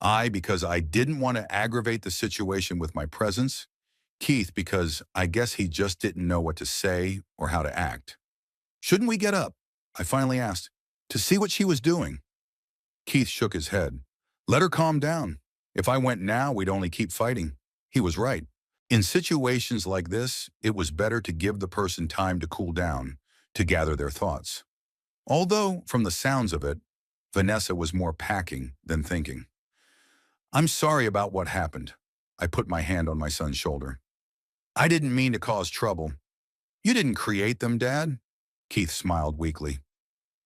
I, because I didn't want to aggravate the situation with my presence. Keith, because I guess he just didn't know what to say or how to act. "Shouldn't we get up?" I finally asked, "to see what she was doing?" Keith shook his head. "Let her calm down. If I went now, we'd only keep fighting." He was right. In situations like this, it was better to give the person time to cool down, to gather their thoughts. Although, from the sounds of it, Vanessa was more packing than thinking. "I'm sorry about what happened." I put my hand on my son's shoulder. "I didn't mean to cause trouble." "You didn't create them, Dad." Keith smiled weakly.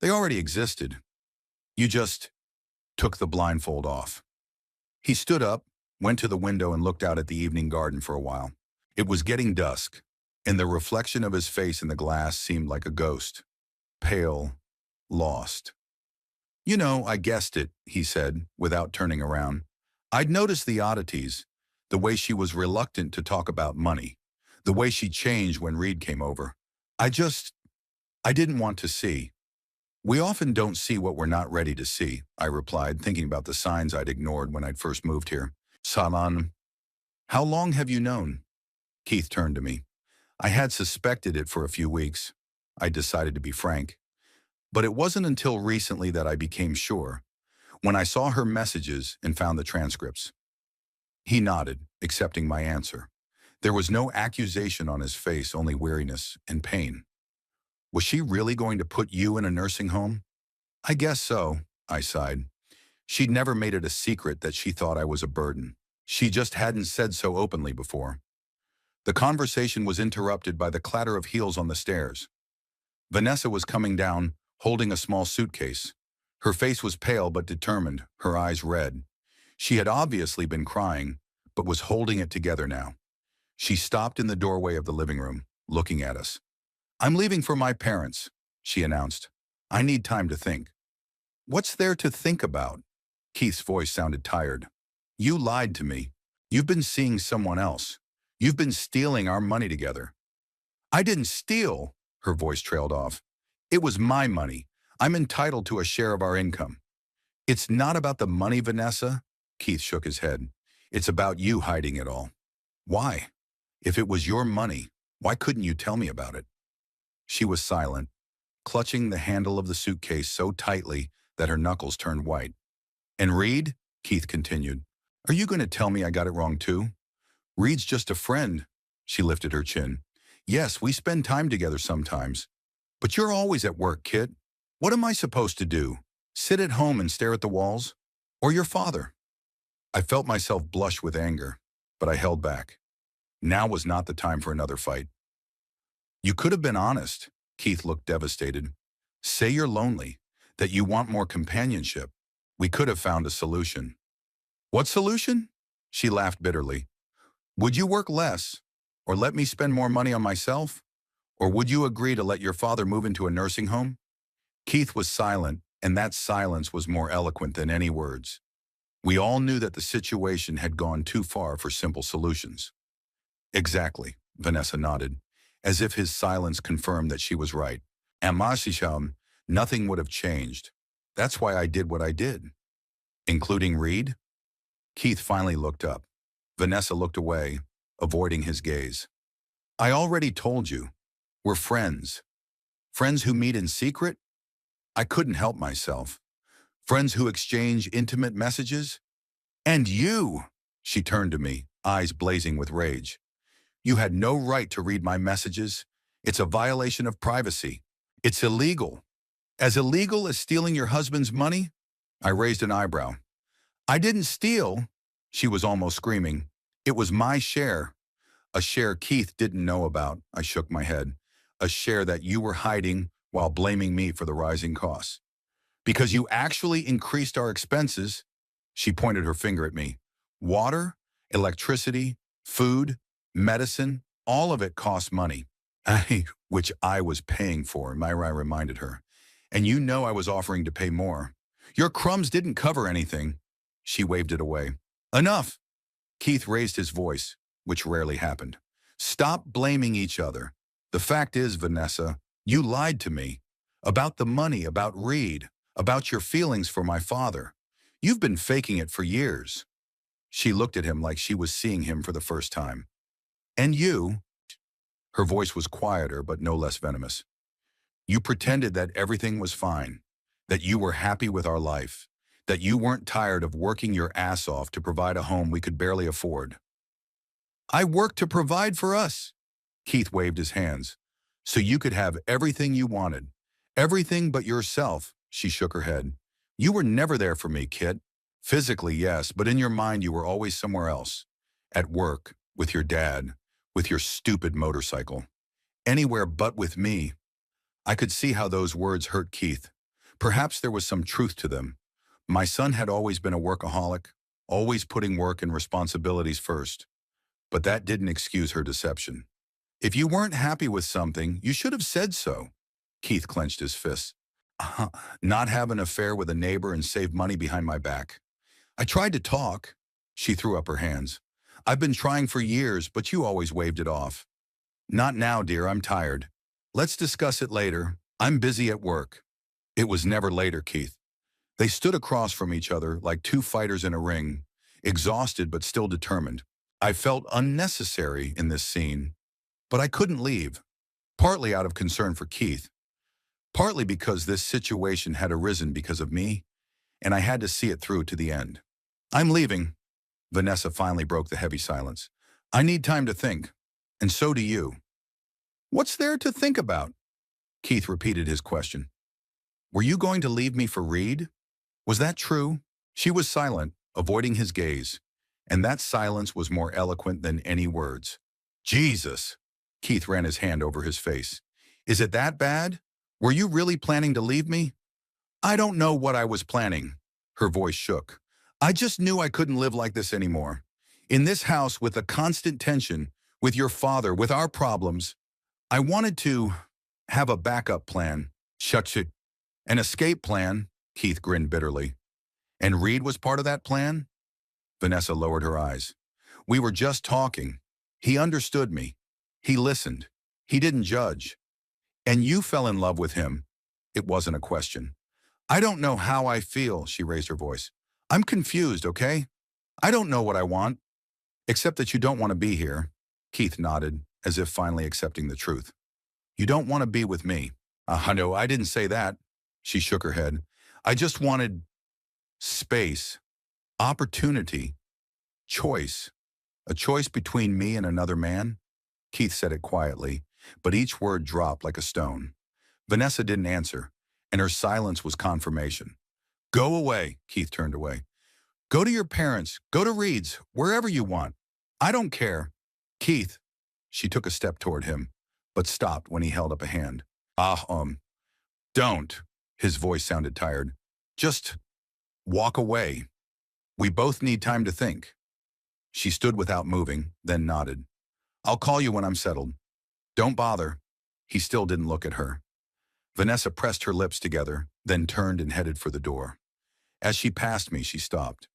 "They already existed. You just took the blindfold off." He stood up, went to the window and looked out at the evening garden for a while. It was getting dusk, and the reflection of his face in the glass seemed like a ghost. Pale, lost. "You know, I guessed it," he said, without turning around. "I'd noticed the oddities, the way she was reluctant to talk about money, the way she changed when Reed came over. I didn't want to see." "We often don't see what we're not ready to see," I replied, thinking about the signs I'd ignored when I'd first moved here. "Salan, how long have you known?" Keith turned to me. I had suspected it for a few weeks. I decided to be frank. But it wasn't until recently that I became sure, when I saw her messages and found the transcripts. He nodded, accepting my answer. There was no accusation on his face, only weariness and pain. "Was she really going to put you in a nursing home?" "I guess so," I sighed. She'd never made it a secret that she thought I was a burden. She just hadn't said so openly before. The conversation was interrupted by the clatter of heels on the stairs. Vanessa was coming down, holding a small suitcase. Her face was pale but determined, her eyes red. She had obviously been crying, but was holding it together now. She stopped in the doorway of the living room, looking at us. "I'm leaving for my parents," she announced. "I need time to think." "What's there to think about?" Keith's voice sounded tired. "You lied to me. You've been seeing someone else. You've been stealing our money together." "I didn't steal," her voice trailed off. "It was my money. I'm entitled to a share of our income." "It's not about the money, Vanessa." Keith shook his head. "It's about you hiding it all." "Why? If it was your money, why couldn't you tell me about it?" She was silent, clutching the handle of the suitcase so tightly that her knuckles turned white. "And Reed?" Keith continued. "Are you going to tell me I got it wrong too?" "Reed's just a friend." She lifted her chin. "Yes, we spend time together sometimes. But you're always at work, kid. What am I supposed to do? Sit at home and stare at the walls? Or your father?" I felt myself blush with anger, but I held back. Now was not the time for another fight. "You could have been honest." Keith looked devastated. "Say you're lonely, that you want more companionship. We could have found a solution." "What solution?" She laughed bitterly. "Would you work less, or let me spend more money on myself? Or would you agree to let your father move into a nursing home?" Keith was silent, and that silence was more eloquent than any words. We all knew that the situation had gone too far for simple solutions. "Exactly," Vanessa nodded, as if his silence confirmed that she was right. "And Masisham, nothing would have changed. That's why I did what I did." "Including Reed?" Keith finally looked up. Vanessa looked away, avoiding his gaze. "I already told you. We're friends. Friends who meet in secret?" I couldn't help myself. "Friends who exchange intimate messages?" "And you!" She turned to me, eyes blazing with rage. "You had no right to read my messages. It's a violation of privacy. It's illegal. As illegal as stealing your husband's money?" I raised an eyebrow. "I didn't steal." She was almost screaming. "It was my share." "A share Keith didn't know about," I shook my head. "A share that you were hiding while blaming me for the rising costs. Because you actually increased our expenses." She pointed her finger at me. "Water, electricity, food, medicine. All of it costs money, which I was paying for, Myra reminded her. And you know I was offering to pay more. Your crumbs didn't cover anything. She waved it away. Enough. Keith raised his voice, which rarely happened. Stop blaming each other. The fact is, Vanessa, you lied to me. About the money, about Reed, about your feelings for my father. You've been faking it for years. She looked at him like she was seeing him for the first time. And you, her voice was quieter but no less venomous. You pretended that everything was fine, that you were happy with our life, that you weren't tired of working your ass off to provide a home we could barely afford. I worked to provide for us. Keith waved his hands. So you could have everything you wanted. Everything but yourself, she shook her head. You were never there for me, Kit. Physically, yes, but in your mind you were always somewhere else. At work, with your dad, with your stupid motorcycle. Anywhere but with me. I could see how those words hurt Keith. Perhaps there was some truth to them. My son had always been a workaholic, always putting work and responsibilities first. But that didn't excuse her deception. If you weren't happy with something, you should have said so. Keith clenched his fists. Not have an affair with a neighbor and save money behind my back. I tried to talk. She threw up her hands. I've been trying for years, but you always waved it off. Not now, dear, I'm tired. Let's discuss it later. I'm busy at work. It was never later, Keith. They stood across from each other like two fighters in a ring, exhausted but still determined. I felt unnecessary in this scene, but I couldn't leave, partly out of concern for Keith, partly because this situation had arisen because of me, and I had to see it through to the end. I'm leaving. Vanessa finally broke the heavy silence. I need time to think, and so do you. What's there to think about? Keith repeated his question. Were you going to leave me for Reed? Was that true? She was silent, avoiding his gaze, and that silence was more eloquent than any words. Jesus! Keith ran his hand over his face. Is it that bad? Were you really planning to leave me? I don't know what I was planning. Her voice shook. I just knew I couldn't live like this anymore. In this house with the constant tension, with your father, with our problems, I wanted to have a backup plan. Shut it. An escape plan, Keith grinned bitterly. And Reed was part of that plan? Vanessa lowered her eyes. We were just talking. He understood me. He listened. He didn't judge. And you fell in love with him. It wasn't a question. I don't know how I feel, she raised her voice. I'm confused, okay? I don't know what I want. Except that you don't want to be here. Keith nodded, as if finally accepting the truth. You don't want to be with me. No, I didn't say that. She shook her head. I just wanted space, opportunity, choice. A choice between me and another man? Keith said it quietly, but each word dropped like a stone. Vanessa didn't answer, and her silence was confirmation. Go away, Keith turned away. Go to your parents, go to Reed's, wherever you want. I don't care. Keith, she took a step toward him, but stopped when he held up a hand. Don't. His voice sounded tired. Just walk away. We both need time to think. She stood without moving, then nodded. I'll call you when I'm settled. Don't bother. He still didn't look at her. Vanessa pressed her lips together, then turned and headed for the door. As she passed me, she stopped.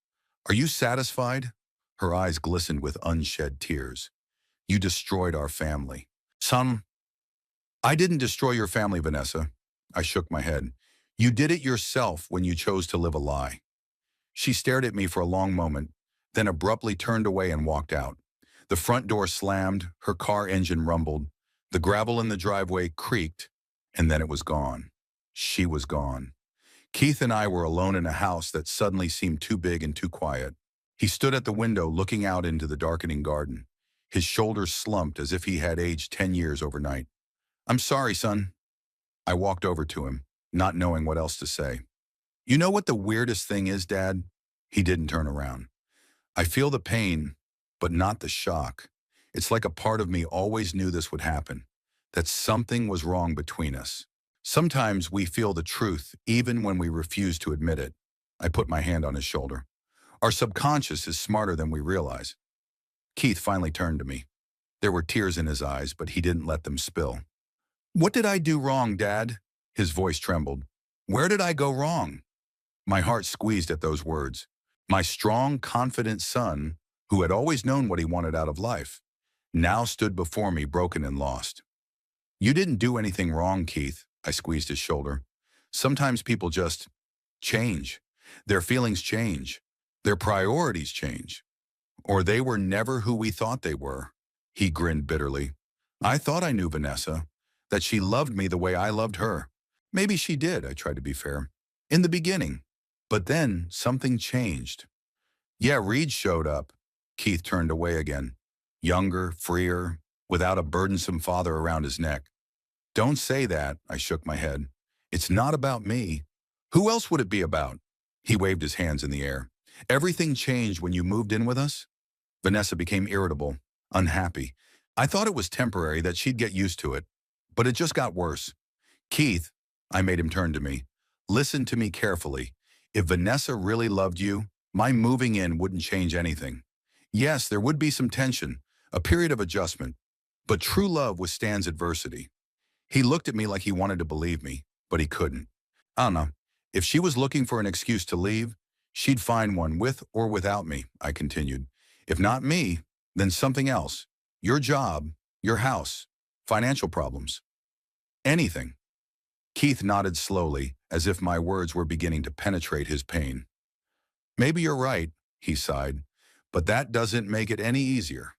Are you satisfied? Her eyes glistened with unshed tears. You destroyed our family. Son, I didn't destroy your family, Vanessa. I shook my head. You did it yourself when you chose to live a lie. She stared at me for a long moment, then abruptly turned away and walked out. The front door slammed, her car engine rumbled, the gravel in the driveway creaked, and then it was gone. She was gone. Keith and I were alone in a house that suddenly seemed too big and too quiet. He stood at the window looking out into the darkening garden. His shoulders slumped as if he had aged 10 years overnight. I'm sorry, son. I walked over to him, not knowing what else to say. You know what the weirdest thing is, Dad? He didn't turn around. I feel the pain, but not the shock. It's like a part of me always knew this would happen, that something was wrong between us. Sometimes we feel the truth even when we refuse to admit it. I put my hand on his shoulder. Our subconscious is smarter than we realize. Keith finally turned to me. There were tears in his eyes, but he didn't let them spill. What did I do wrong, Dad? His voice trembled. Where did I go wrong? My heart squeezed at those words. My strong, confident son, who had always known what he wanted out of life, now stood before me broken and lost. You didn't do anything wrong, Keith. I squeezed his shoulder. Sometimes people just change. Their feelings change. Their priorities change. Or they were never who we thought they were. He grinned bitterly. I thought I knew Vanessa, that she loved me the way I loved her. Maybe she did, I tried to be fair. In the beginning. But then something changed. Yeah, Reed showed up. Keith turned away again. Younger, freer, without a burdensome father around his neck. Don't say that, I shook my head. It's not about me. Who else would it be about? He waved his hands in the air. Everything changed when you moved in with us? Vanessa became irritable, unhappy. I thought it was temporary, that she'd get used to it. But it just got worse. Keith, I made him turn to me. Listen to me carefully. If Vanessa really loved you, my moving in wouldn't change anything. Yes, there would be some tension, a period of adjustment. But true love withstands adversity. He looked at me like he wanted to believe me, but he couldn't. I don't know. If she was looking for an excuse to leave, she'd find one with or without me, I continued. If not me, then something else. Your job, your house, financial problems. Anything. Keith nodded slowly, as if my words were beginning to penetrate his pain. Maybe you're right, he sighed, but that doesn't make it any easier.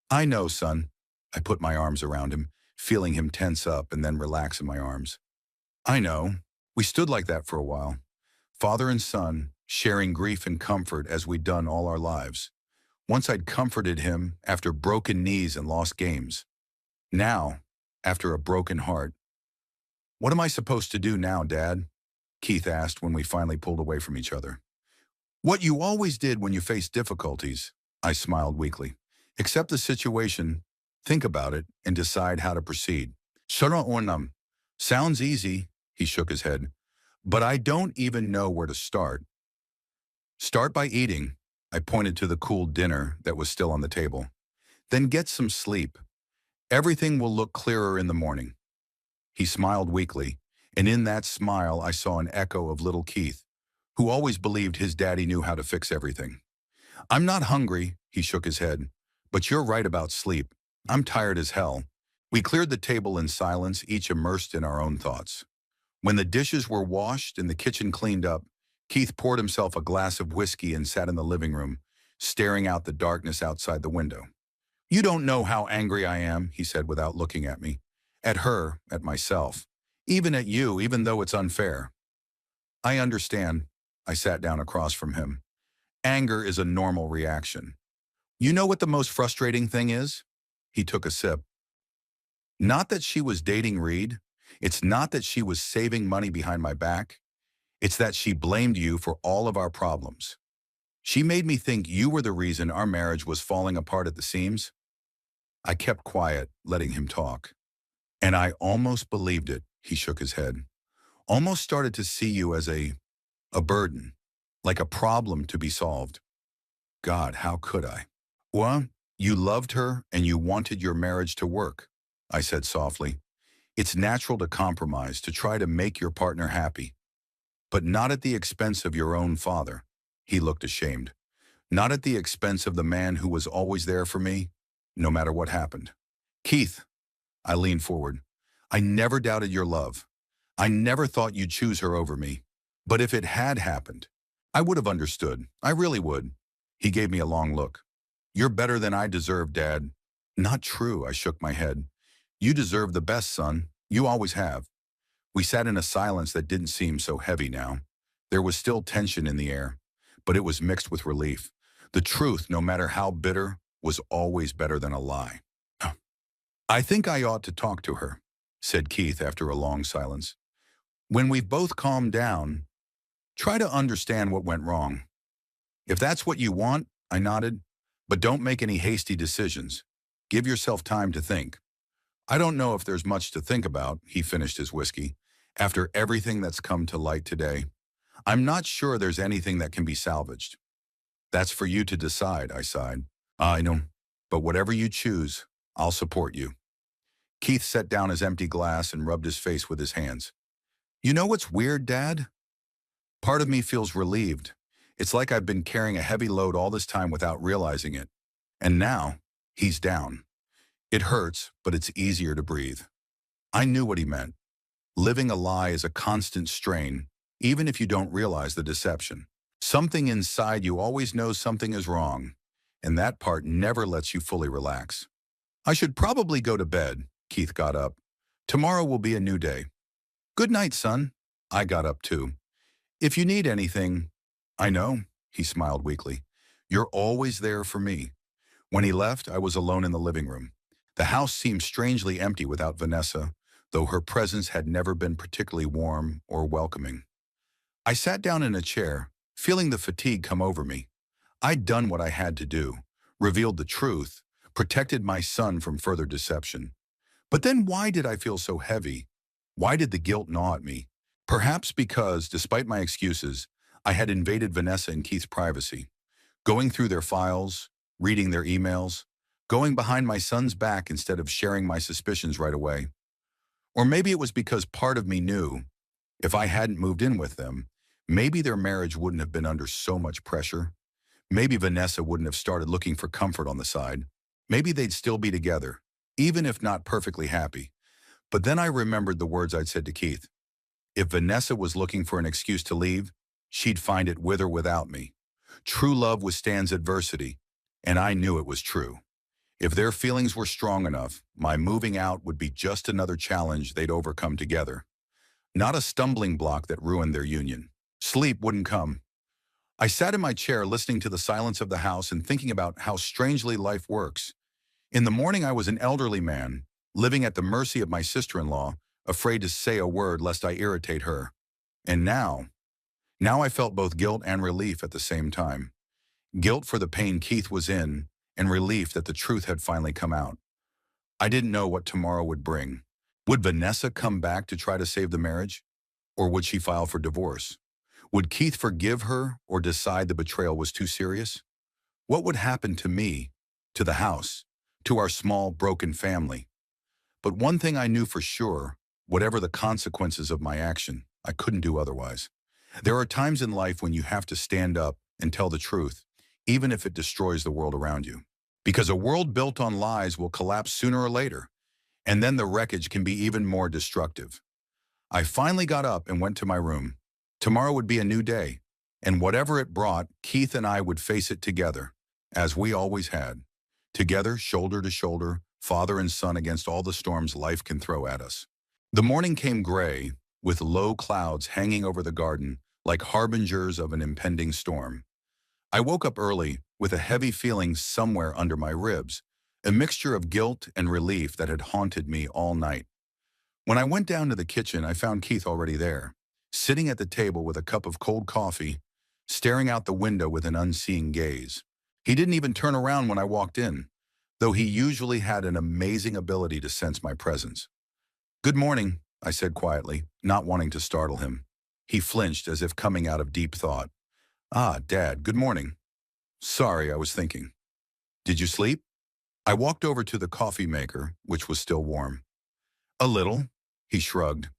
I know, son. I put my arms around him, feeling him tense up and then relax in my arms. I know. We stood like that for a while. Father and son, sharing grief and comfort as we'd done all our lives. Once I'd comforted him after broken knees and lost games. Now, after a broken heart. What am I supposed to do now, Dad? Keith asked when we finally pulled away from each other. What you always did when you faced difficulties, I smiled weakly. Accept the situation, think about it, and decide how to proceed. Sounds easy, he shook his head, but I don't even know where to start. Start by eating. I pointed to the cool dinner that was still on the table. Then get some sleep. Everything will look clearer in the morning. He smiled weakly, and in that smile I saw an echo of little Keith, who always believed his daddy knew how to fix everything. I'm not hungry, he shook his head, but you're right about sleep. I'm tired as hell. We cleared the table in silence, each immersed in our own thoughts. When the dishes were washed and the kitchen cleaned up, Keith poured himself a glass of whiskey and sat in the living room, staring out the darkness outside the window. You don't know how angry I am, he said without looking at me. At her, at myself. Even at you, even though it's unfair. I understand. I sat down across from him. Anger is a normal reaction. You know what the most frustrating thing is? He took a sip. Not that she was dating Reed. It's not that she was saving money behind my back. It's that she blamed you for all of our problems. She made me think you were the reason our marriage was falling apart at the seams. I kept quiet, letting him talk. And I almost believed it, he shook his head. Almost started to see you as a burden, like a problem to be solved. God, how could I? Well, you loved her and you wanted your marriage to work, I said softly. It's natural to compromise, to try to make your partner happy. But not at the expense of your own father. He looked ashamed. Not at the expense of the man who was always there for me, no matter what happened. Keith, I leaned forward. I never doubted your love. I never thought you'd choose her over me. But if it had happened, I would have understood. I really would. He gave me a long look. You're better than I deserve, Dad. Not true, I shook my head. You deserve the best, son. You always have. We sat in a silence that didn't seem so heavy now. There was still tension in the air, but it was mixed with relief. The truth, no matter how bitter, was always better than a lie. I think I ought to talk to her, said Keith after a long silence. When we've both calmed down, try to understand what went wrong. If that's what you want, I nodded, but don't make any hasty decisions. Give yourself time to think. I don't know if there's much to think about, he finished his whiskey, after everything that's come to light today. I'm not sure there's anything that can be salvaged. That's for you to decide, I sighed. I know, but whatever you choose, I'll support you. Keith set down his empty glass and rubbed his face with his hands. You know what's weird, Dad? Part of me feels relieved. It's like I've been carrying a heavy load all this time without realizing it. And now, he's down. It hurts, but it's easier to breathe. I knew what he meant. Living a lie is a constant strain, even if you don't realize the deception. Something inside you always knows something is wrong, and that part never lets you fully relax. I should probably go to bed. Keith got up. Tomorrow will be a new day. Good night, son. I got up too. If you need anything, I know, he smiled weakly. You're always there for me. When he left, I was alone in the living room. The house seemed strangely empty without Vanessa, though her presence had never been particularly warm or welcoming. I sat down in a chair, feeling the fatigue come over me. I'd done what I had to do, revealed the truth, protected my son from further deception. But then why did I feel so heavy? Why did the guilt gnaw at me? Perhaps because, despite my excuses, I had invaded Vanessa and Keith's privacy, going through their files, reading their emails, going behind my son's back instead of sharing my suspicions right away. Or maybe it was because part of me knew, if I hadn't moved in with them, maybe their marriage wouldn't have been under so much pressure. Maybe Vanessa wouldn't have started looking for comfort on the side. Maybe they'd still be together, even if not perfectly happy. But then I remembered the words I'd said to Keith. If Vanessa was looking for an excuse to leave, she'd find it with or without me. True love withstands adversity, and I knew it was true. If their feelings were strong enough, my moving out would be just another challenge they'd overcome together, not a stumbling block that ruined their union. Sleep wouldn't come. I sat in my chair listening to the silence of the house and thinking about how strangely life works. In the morning I was an elderly man, living at the mercy of my sister-in-law, afraid to say a word lest I irritate her. And now I felt both guilt and relief at the same time. Guilt for the pain Keith was in, and relief that the truth had finally come out. I didn't know what tomorrow would bring. Would Vanessa come back to try to save the marriage? Or would she file for divorce? Would Keith forgive her or decide the betrayal was too serious? What would happen to me, to the house, to our small, broken family? But one thing I knew for sure, whatever the consequences of my action, I couldn't do otherwise. There are times in life when you have to stand up and tell the truth, even if it destroys the world around you. Because a world built on lies will collapse sooner or later, and then the wreckage can be even more destructive. I finally got up and went to my room. Tomorrow would be a new day, and whatever it brought, Keith and I would face it together, as we always had. Together, shoulder to shoulder, father and son against all the storms life can throw at us. The morning came gray, with low clouds hanging over the garden like harbingers of an impending storm. I woke up early with a heavy feeling somewhere under my ribs, a mixture of guilt and relief that had haunted me all night. When I went down to the kitchen, I found Keith already there, sitting at the table with a cup of cold coffee, staring out the window with an unseeing gaze. He didn't even turn around when I walked in, though he usually had an amazing ability to sense my presence. "Good morning," I said quietly, not wanting to startle him. He flinched as if coming out of deep thought. "Ah, Dad, good morning." "Sorry, I was thinking." "Did you sleep?" I walked over to the coffee maker, which was still warm. "A little," he shrugged.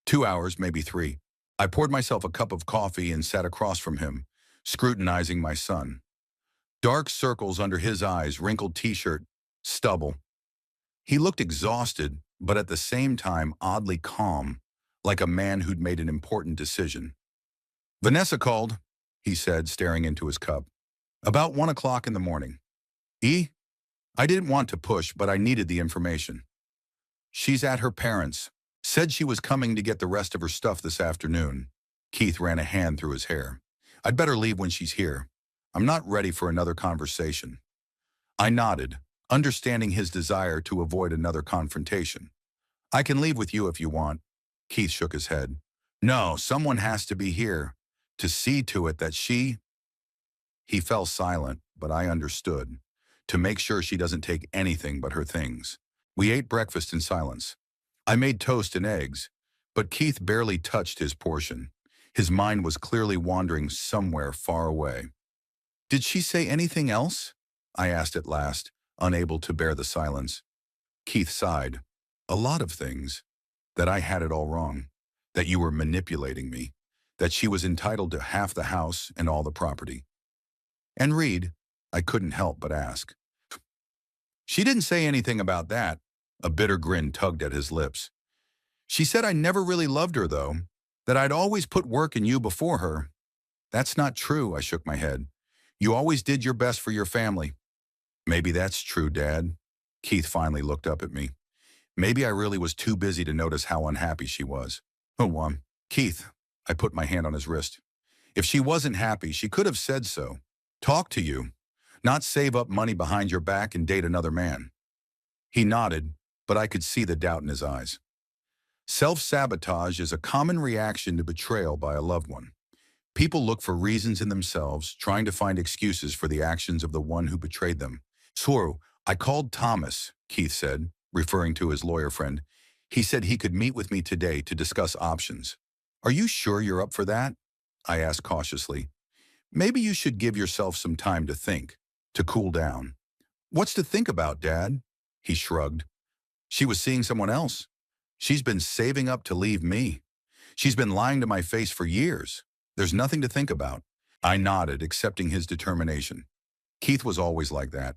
2 hours, maybe 3. I poured myself a cup of coffee and sat across from him, scrutinizing my son. Dark circles under his eyes, wrinkled t-shirt, stubble. He looked exhausted, but at the same time oddly calm, like a man who'd made an important decision. "Vanessa called," he said, staring into his cup. "About 1 o'clock in the morning." I didn't want to push, but I needed the information. "She's at her parents'. Said she was coming to get the rest of her stuff this afternoon." Keith ran a hand through his hair. "I'd better leave when she's here. I'm not ready for another conversation." I nodded, understanding his desire to avoid another confrontation. "I can leave with you if you want." Keith shook his head. "No, someone has to be here to see to it that she—" He fell silent, but I understood. To make sure she doesn't take anything but her things. We ate breakfast in silence. I made toast and eggs, but Keith barely touched his portion. His mind was clearly wandering somewhere far away. "Did she say anything else?" I asked at last, unable to bear the silence. Keith sighed. A lot of things. That I had it all wrong. That you were manipulating me. That she was entitled to half the house and all the property. And Reed, I couldn't help but ask. She didn't say anything about that. A bitter grin tugged at his lips. She said I never really loved her, though. That I'd always put work in you before her. That's not true, I shook my head. You always did your best for your family. Maybe that's true, Dad. Keith finally looked up at me. Maybe I really was too busy to notice how unhappy she was. Oh, Keith, I put my hand on his wrist. If she wasn't happy, she could have said so. Talk to you, not save up money behind your back and date another man. He nodded, but I could see the doubt in his eyes. Self-sabotage is a common reaction to betrayal by a loved one. People look for reasons in themselves, trying to find excuses for the actions of the one who betrayed them. So, I called Thomas, Keith said, referring to his lawyer friend. He said he could meet with me today to discuss options. Are you sure you're up for that? I asked cautiously. Maybe you should give yourself some time to think, to cool down. What's to think about, Dad? He shrugged. She was seeing someone else. She's been saving up to leave me. She's been lying to my face for years. There's nothing to think about. I nodded, accepting his determination. Keith was always like that.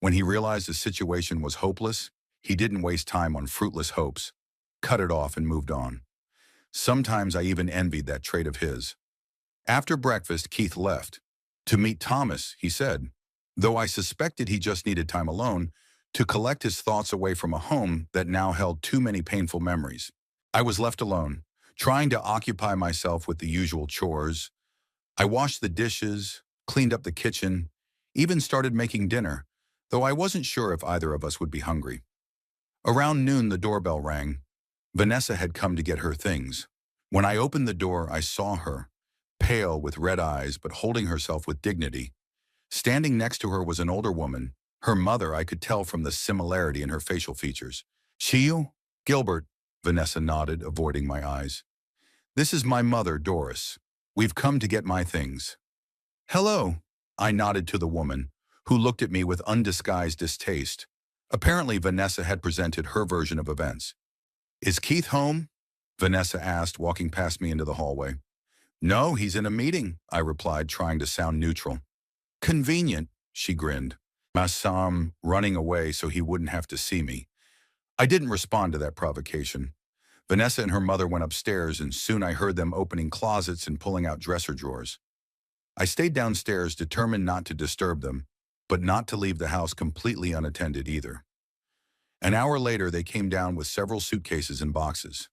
When he realized the situation was hopeless, he didn't waste time on fruitless hopes, cut it off and moved on. Sometimes I even envied that trait of his. After breakfast, Keith left. To meet Thomas, he said, though I suspected he just needed time alone to collect his thoughts away from a home that now held too many painful memories. I was left alone, trying to occupy myself with the usual chores. I washed the dishes, cleaned up the kitchen, even started making dinner, though I wasn't sure if either of us would be hungry. Around noon, the doorbell rang. Vanessa had come to get her things. When I opened the door, I saw her, pale with red eyes but holding herself with dignity. Standing next to her was an older woman, her mother. I could tell from the similarity in her facial features. She? Gilbert, Vanessa nodded, avoiding my eyes. This is my mother, Doris. We've come to get my things. Hello, I nodded to the woman, who looked at me with undisguised distaste. Apparently, Vanessa had presented her version of events. Is Keith home? Vanessa asked, walking past me into the hallway. No, he's in a meeting, I replied, trying to sound neutral. Convenient, she grinned. I saw him running away so he wouldn't have to see me. I didn't respond to that provocation. Vanessa and her mother went upstairs, and soon I heard them opening closets and pulling out dresser drawers. I stayed downstairs, determined not to disturb them, but not to leave the house completely unattended either. An hour later, they came down with several suitcases and boxes.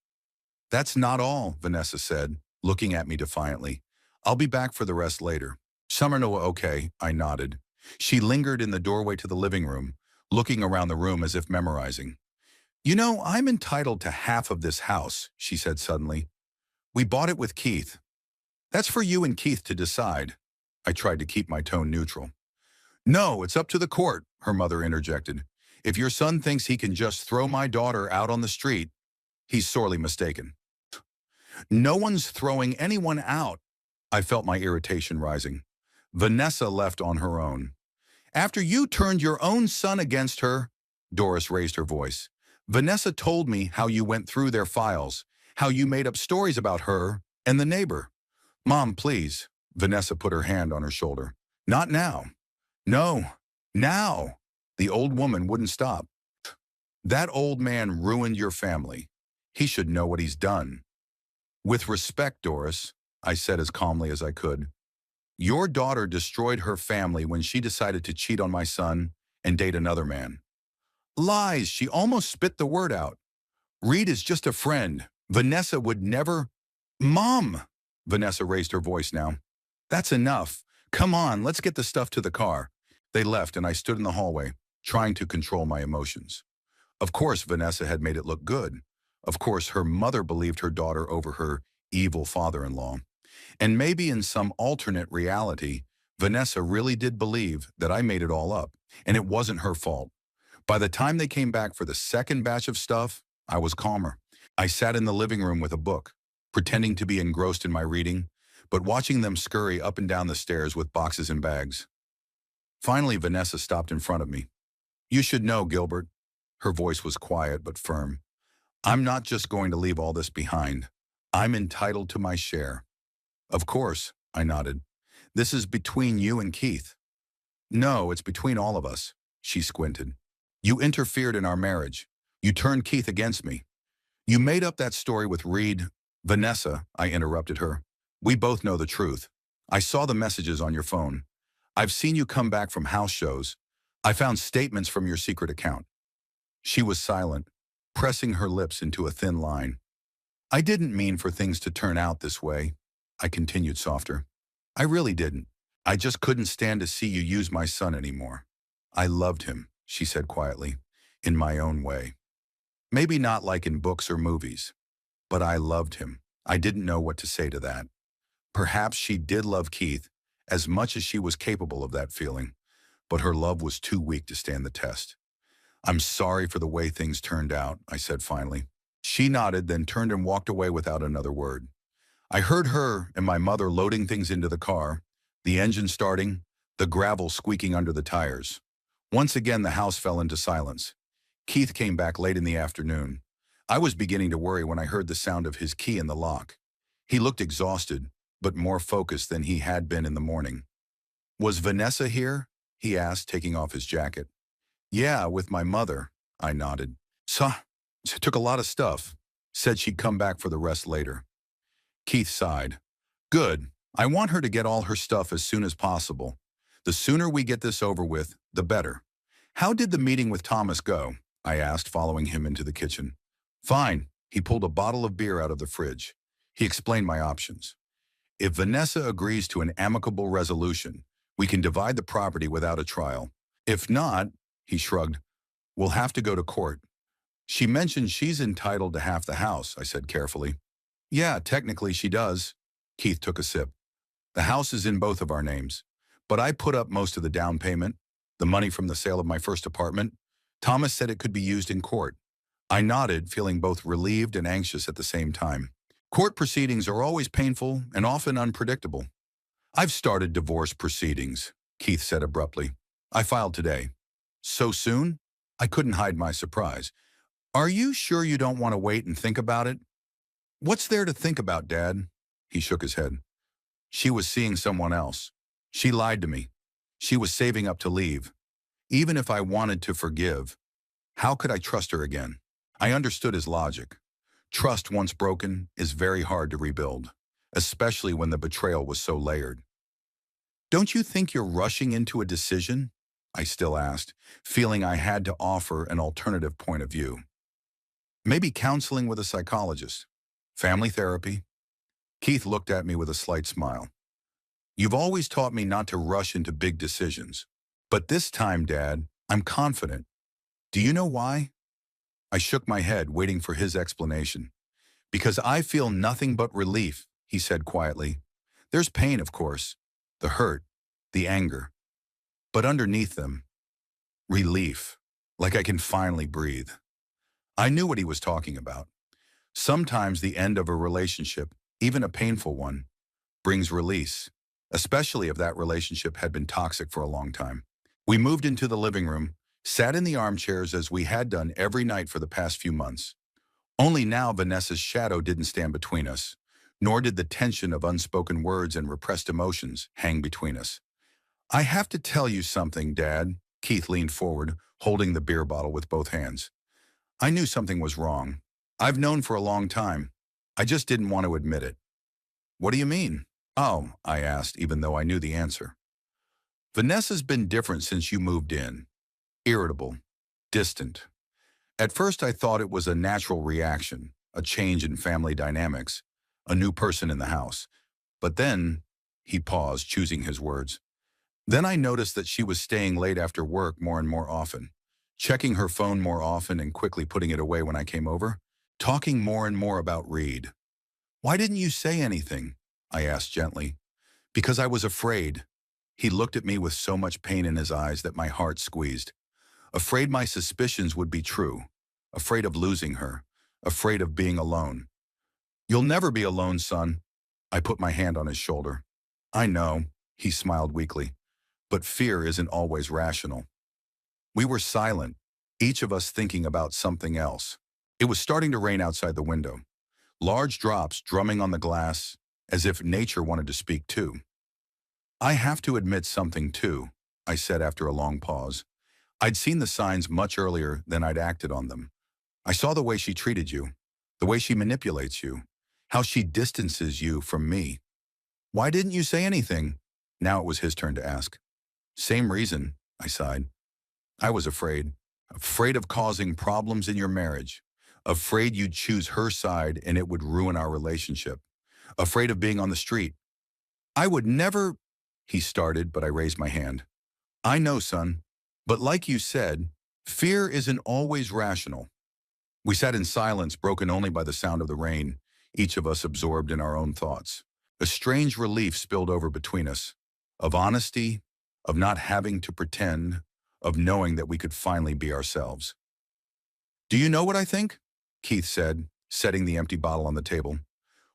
That's not all, Vanessa said, looking at me defiantly. I'll be back for the rest later. Summerno, okay, I nodded. She lingered in the doorway to the living room, looking around the room as if memorizing. You know, I'm entitled to half of this house, she said suddenly. We bought it with Keith. That's for you and Keith to decide. I tried to keep my tone neutral. No, it's up to the court, her mother interjected. If your son thinks he can just throw my daughter out on the street, he's sorely mistaken. No one's throwing anyone out. I felt my irritation rising. Vanessa left on her own. After you turned your own son against her, Doris raised her voice. Vanessa told me how you went through their files, how you made up stories about her and the neighbor. Mom, please. Vanessa put her hand on her shoulder. Not now. No, now. The old woman wouldn't stop. That old man ruined your family. He should know what he's done. With respect, Doris, I said as calmly as I could. Your daughter destroyed her family when she decided to cheat on my son and date another man. Lies, she almost spit the word out. Reed is just a friend. Vanessa would never… Mom! Vanessa raised her voice now. That's enough. Come on, let's get the stuff to the car. They left and I stood in the hallway, trying to control my emotions. Of course, Vanessa had made it look good. Of course, her mother believed her daughter over her evil father-in-law. And maybe in some alternate reality, Vanessa really did believe that I made it all up, and it wasn't her fault. By the time they came back for the second batch of stuff, I was calmer. I sat in the living room with a book, pretending to be engrossed in my reading, but watching them scurry up and down the stairs with boxes and bags. Finally, Vanessa stopped in front of me. You should know, Gilbert. Her voice was quiet but firm. I'm not just going to leave all this behind. I'm entitled to my share. Of course, I nodded. This is between you and Keith. No, it's between all of us. She squinted. You interfered in our marriage. You turned Keith against me. You made up that story with Reed. Vanessa, I interrupted her. We both know the truth. I saw the messages on your phone. I've seen you come back from house shows. I found statements from your secret account. She was silent, pressing her lips into a thin line. I didn't mean for things to turn out this way, I continued softer. I really didn't. I just couldn't stand to see you use my son anymore. I loved him, she said quietly, in my own way. Maybe not like in books or movies, but I loved him. I didn't know what to say to that. Perhaps she did love Keith as much as she was capable of that feeling, but her love was too weak to stand the test. I'm sorry for the way things turned out, I said finally. She nodded, then turned and walked away without another word. I heard her and my mother loading things into the car, the engine starting, the gravel squeaking under the tires. Once again, the house fell into silence. Keith came back late in the afternoon. I was beginning to worry when I heard the sound of his key in the lock. He looked exhausted, but more focused than he had been in the morning. Was Vanessa here? He asked, taking off his jacket. Yeah, with my mother, I nodded. So, took a lot of stuff. Said she'd come back for the rest later. Keith sighed. Good. I want her to get all her stuff as soon as possible. The sooner we get this over with, the better. How did the meeting with Thomas go? I asked, following him into the kitchen. Fine. He pulled a bottle of beer out of the fridge. He explained my options. If Vanessa agrees to an amicable resolution, we can divide the property without a trial. If not, he shrugged, we'll have to go to court. She mentioned she's entitled to half the house, I said carefully. Yeah, technically she does. Keith took a sip. The house is in both of our names, but I put up most of the down payment, the money from the sale of my first apartment. Thomas said it could be used in court. I nodded, feeling both relieved and anxious at the same time. Court proceedings are always painful and often unpredictable. I've started divorce proceedings, Keith said abruptly. I filed today. So soon? I couldn't hide my surprise. Are you sure you don't want to wait and think about it? What's there to think about, Dad? He shook his head. She was seeing someone else. She lied to me. She was saving up to leave. Even if I wanted to forgive, how could I trust her again? I understood his logic. Trust once broken is very hard to rebuild, especially when the betrayal was so layered. Don't you think you're rushing into a decision? I still asked, feeling I had to offer an alternative point of view. Maybe counseling with a psychologist. Family therapy. Keith looked at me with a slight smile. You've always taught me not to rush into big decisions. But this time, Dad, I'm confident. Do you know why? I shook my head, waiting for his explanation. Because I feel nothing but relief, he said quietly. There's pain, of course. The hurt, the anger. But underneath them, relief. Like I can finally breathe. I knew what he was talking about. Sometimes the end of a relationship, even a painful one, brings release, especially if that relationship had been toxic for a long time. We moved into the living room, sat in the armchairs as we had done every night for the past few months. Only now Vanessa's shadow didn't stand between us, nor did the tension of unspoken words and repressed emotions hang between us. I have to tell you something, Dad. Keith leaned forward, holding the beer bottle with both hands. I knew something was wrong. I've known for a long time. I just didn't want to admit it. What do you mean? Oh, I asked, even though I knew the answer. Vanessa's been different since you moved in. Irritable, distant. At first I thought it was a natural reaction, a change in family dynamics, a new person in the house. But then, he paused, choosing his words. Then I noticed that she was staying late after work more and more often, checking her phone more often and quickly putting it away when I came over, talking more and more about Reed. Why didn't you say anything? I asked gently. Because I was afraid. He looked at me with so much pain in his eyes that my heart squeezed. Afraid my suspicions would be true. Afraid of losing her. Afraid of being alone. You'll never be alone, son. I put my hand on his shoulder. I know, he smiled weakly. But fear isn't always rational. We were silent. each of us thinking about something else. It was starting to rain outside the window, large drops drumming on the glass as if nature wanted to speak too. I have to admit something too, I said after a long pause. I'd seen the signs much earlier than I'd acted on them. I saw the way she treated you, the way she manipulates you, how she distances you from me. Why didn't you say anything? Now it was his turn to ask. Same reason, I sighed. I was afraid. Afraid of causing problems in your marriage. Afraid you'd choose her side and it would ruin our relationship. Afraid of being on the street. I would never, he started, but I raised my hand. I know, son. But like you said, fear isn't always rational. We sat in silence, broken only by the sound of the rain, each of us absorbed in our own thoughts. A strange relief spilled over between us, of honesty, of not having to pretend, of knowing that we could finally be ourselves. Do you know what I think? Keith said, setting the empty bottle on the table.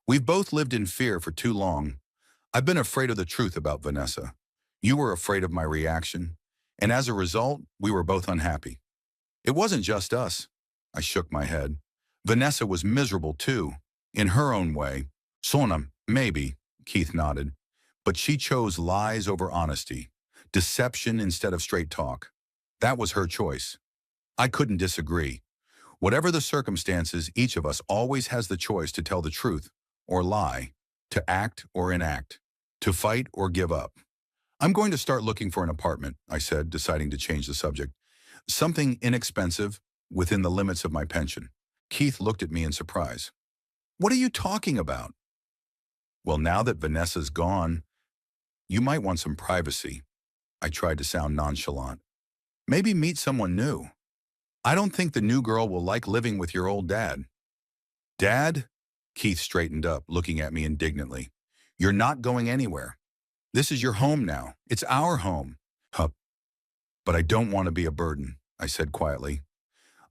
We've both lived in fear for too long. I've been afraid of the truth about Vanessa. You were afraid of my reaction, and as a result, we were both unhappy. It wasn't just us. I shook my head. Vanessa was miserable too, in her own way. Sona, maybe, Keith nodded. But she chose lies over honesty, deception instead of straight talk. That was her choice. I couldn't disagree. Whatever the circumstances, each of us always has the choice to tell the truth or lie, to act or enact, to fight or give up. I'm going to start looking for an apartment, I said, deciding to change the subject. Something inexpensive, within the limits of my pension. Keith looked at me in surprise. What are you talking about? Well, now that Vanessa's gone, you might want some privacy. I tried to sound nonchalant. Maybe meet someone new. I don't think the new girl will like living with your old dad. Dad? Keith straightened up, looking at me indignantly. You're not going anywhere. This is your home now. It's our home. Huh. But I don't want to be a burden, I said quietly.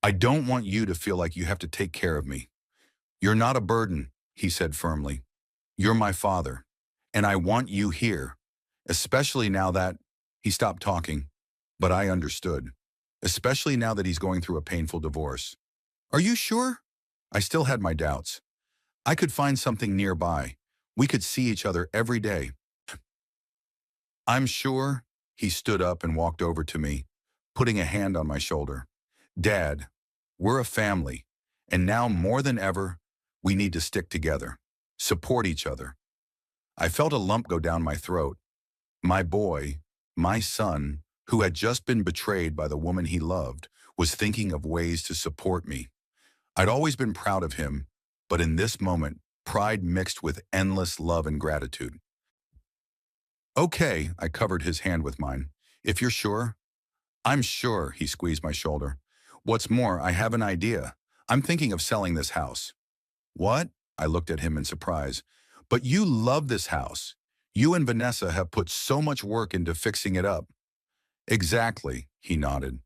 I don't want you to feel like you have to take care of me. You're not a burden, he said firmly. You're my father, and I want you here, especially now that, he stopped talking, but I understood, especially now that he's going through a painful divorce. Are you sure? I still had my doubts. I could find something nearby. We could see each other every day. I'm sure. He stood up and walked over to me, putting a hand on my shoulder. Dad, we're a family, and now more than ever, we need to stick together, support each other. I felt a lump go down my throat. My boy, my son, who had just been betrayed by the woman he loved, was thinking of ways to support me. I'd always been proud of him, but in this moment, pride mixed with endless love and gratitude. Okay, I covered his hand with mine. If you're sure. I'm sure, he squeezed my shoulder. What's more, I have an idea. I'm thinking of selling this house. What? I looked at him in surprise. But you love this house. You and Vanessa have put so much work into fixing it up. Exactly, he nodded.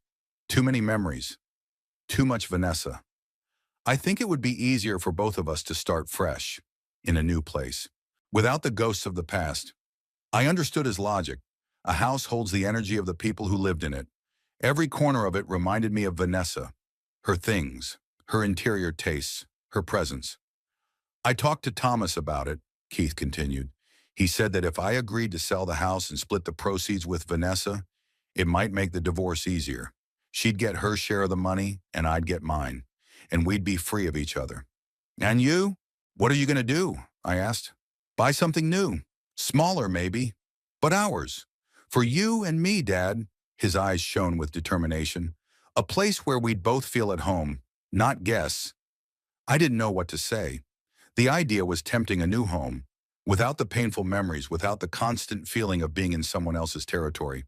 Too many memories. Too much Vanessa. I think it would be easier for both of us to start fresh, in a new place, without the ghosts of the past. I understood his logic. A house holds the energy of the people who lived in it. Every corner of it reminded me of Vanessa, her things, her interior tastes, her presence. I talked to Thomas about it, Keith continued. He said that if I agreed to sell the house and split the proceeds with Vanessa, it might make the divorce easier. She'd get her share of the money, and I'd get mine, and we'd be free of each other. And you? What are you going to do? I asked. Buy something new. Smaller, maybe, but ours. For you and me, Dad. His eyes shone with determination. A place where we'd both feel at home, not guests. I didn't know what to say. The idea was tempting, a new home, without the painful memories, without the constant feeling of being in someone else's territory.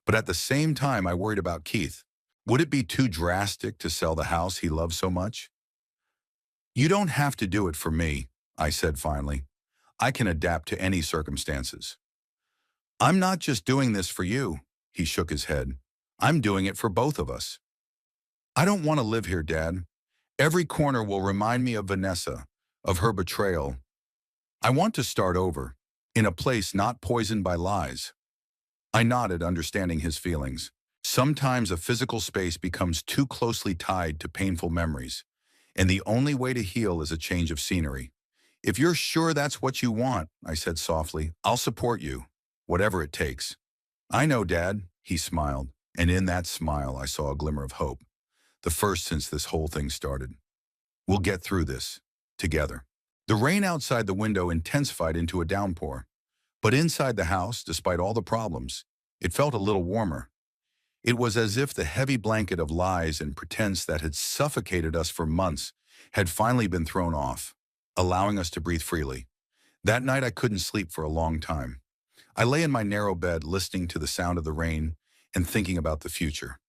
But at the same time, I worried about Keith. Would it be too drastic to sell the house he loved so much? You don't have to do it for me, I said finally. I can adapt to any circumstances. I'm not just doing this for you, he shook his head. I'm doing it for both of us. I don't want to live here, Dad. Every corner will remind me of Vanessa, of her betrayal. I want to start over, in a place not poisoned by lies. I nodded, understanding his feelings. Sometimes a physical space becomes too closely tied to painful memories, and the only way to heal is a change of scenery. If you're sure that's what you want, I said softly, I'll support you, whatever it takes. I know, Dad, he smiled, and in that smile I saw a glimmer of hope, the first since this whole thing started. We'll get through this, together. The rain outside the window intensified into a downpour, but inside the house, despite all the problems, it felt a little warmer. It was as if the heavy blanket of lies and pretense that had suffocated us for months had finally been thrown off, allowing us to breathe freely. That night I couldn't sleep for a long time. I lay in my narrow bed listening to the sound of the rain and thinking about the future,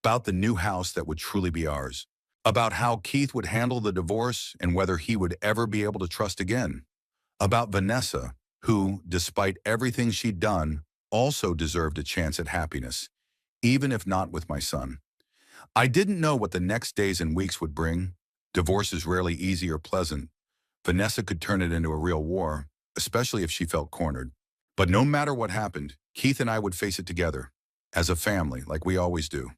about the new house that would truly be ours, about how Keith would handle the divorce and whether he would ever be able to trust again, about Vanessa, who, despite everything she'd done, also deserved a chance at happiness, even if not with my son. I didn't know what the next days and weeks would bring. Divorce is rarely easy or pleasant. Vanessa could turn it into a real war, especially if she felt cornered. But no matter what happened, Keith and I would face it together, as a family, like we always do.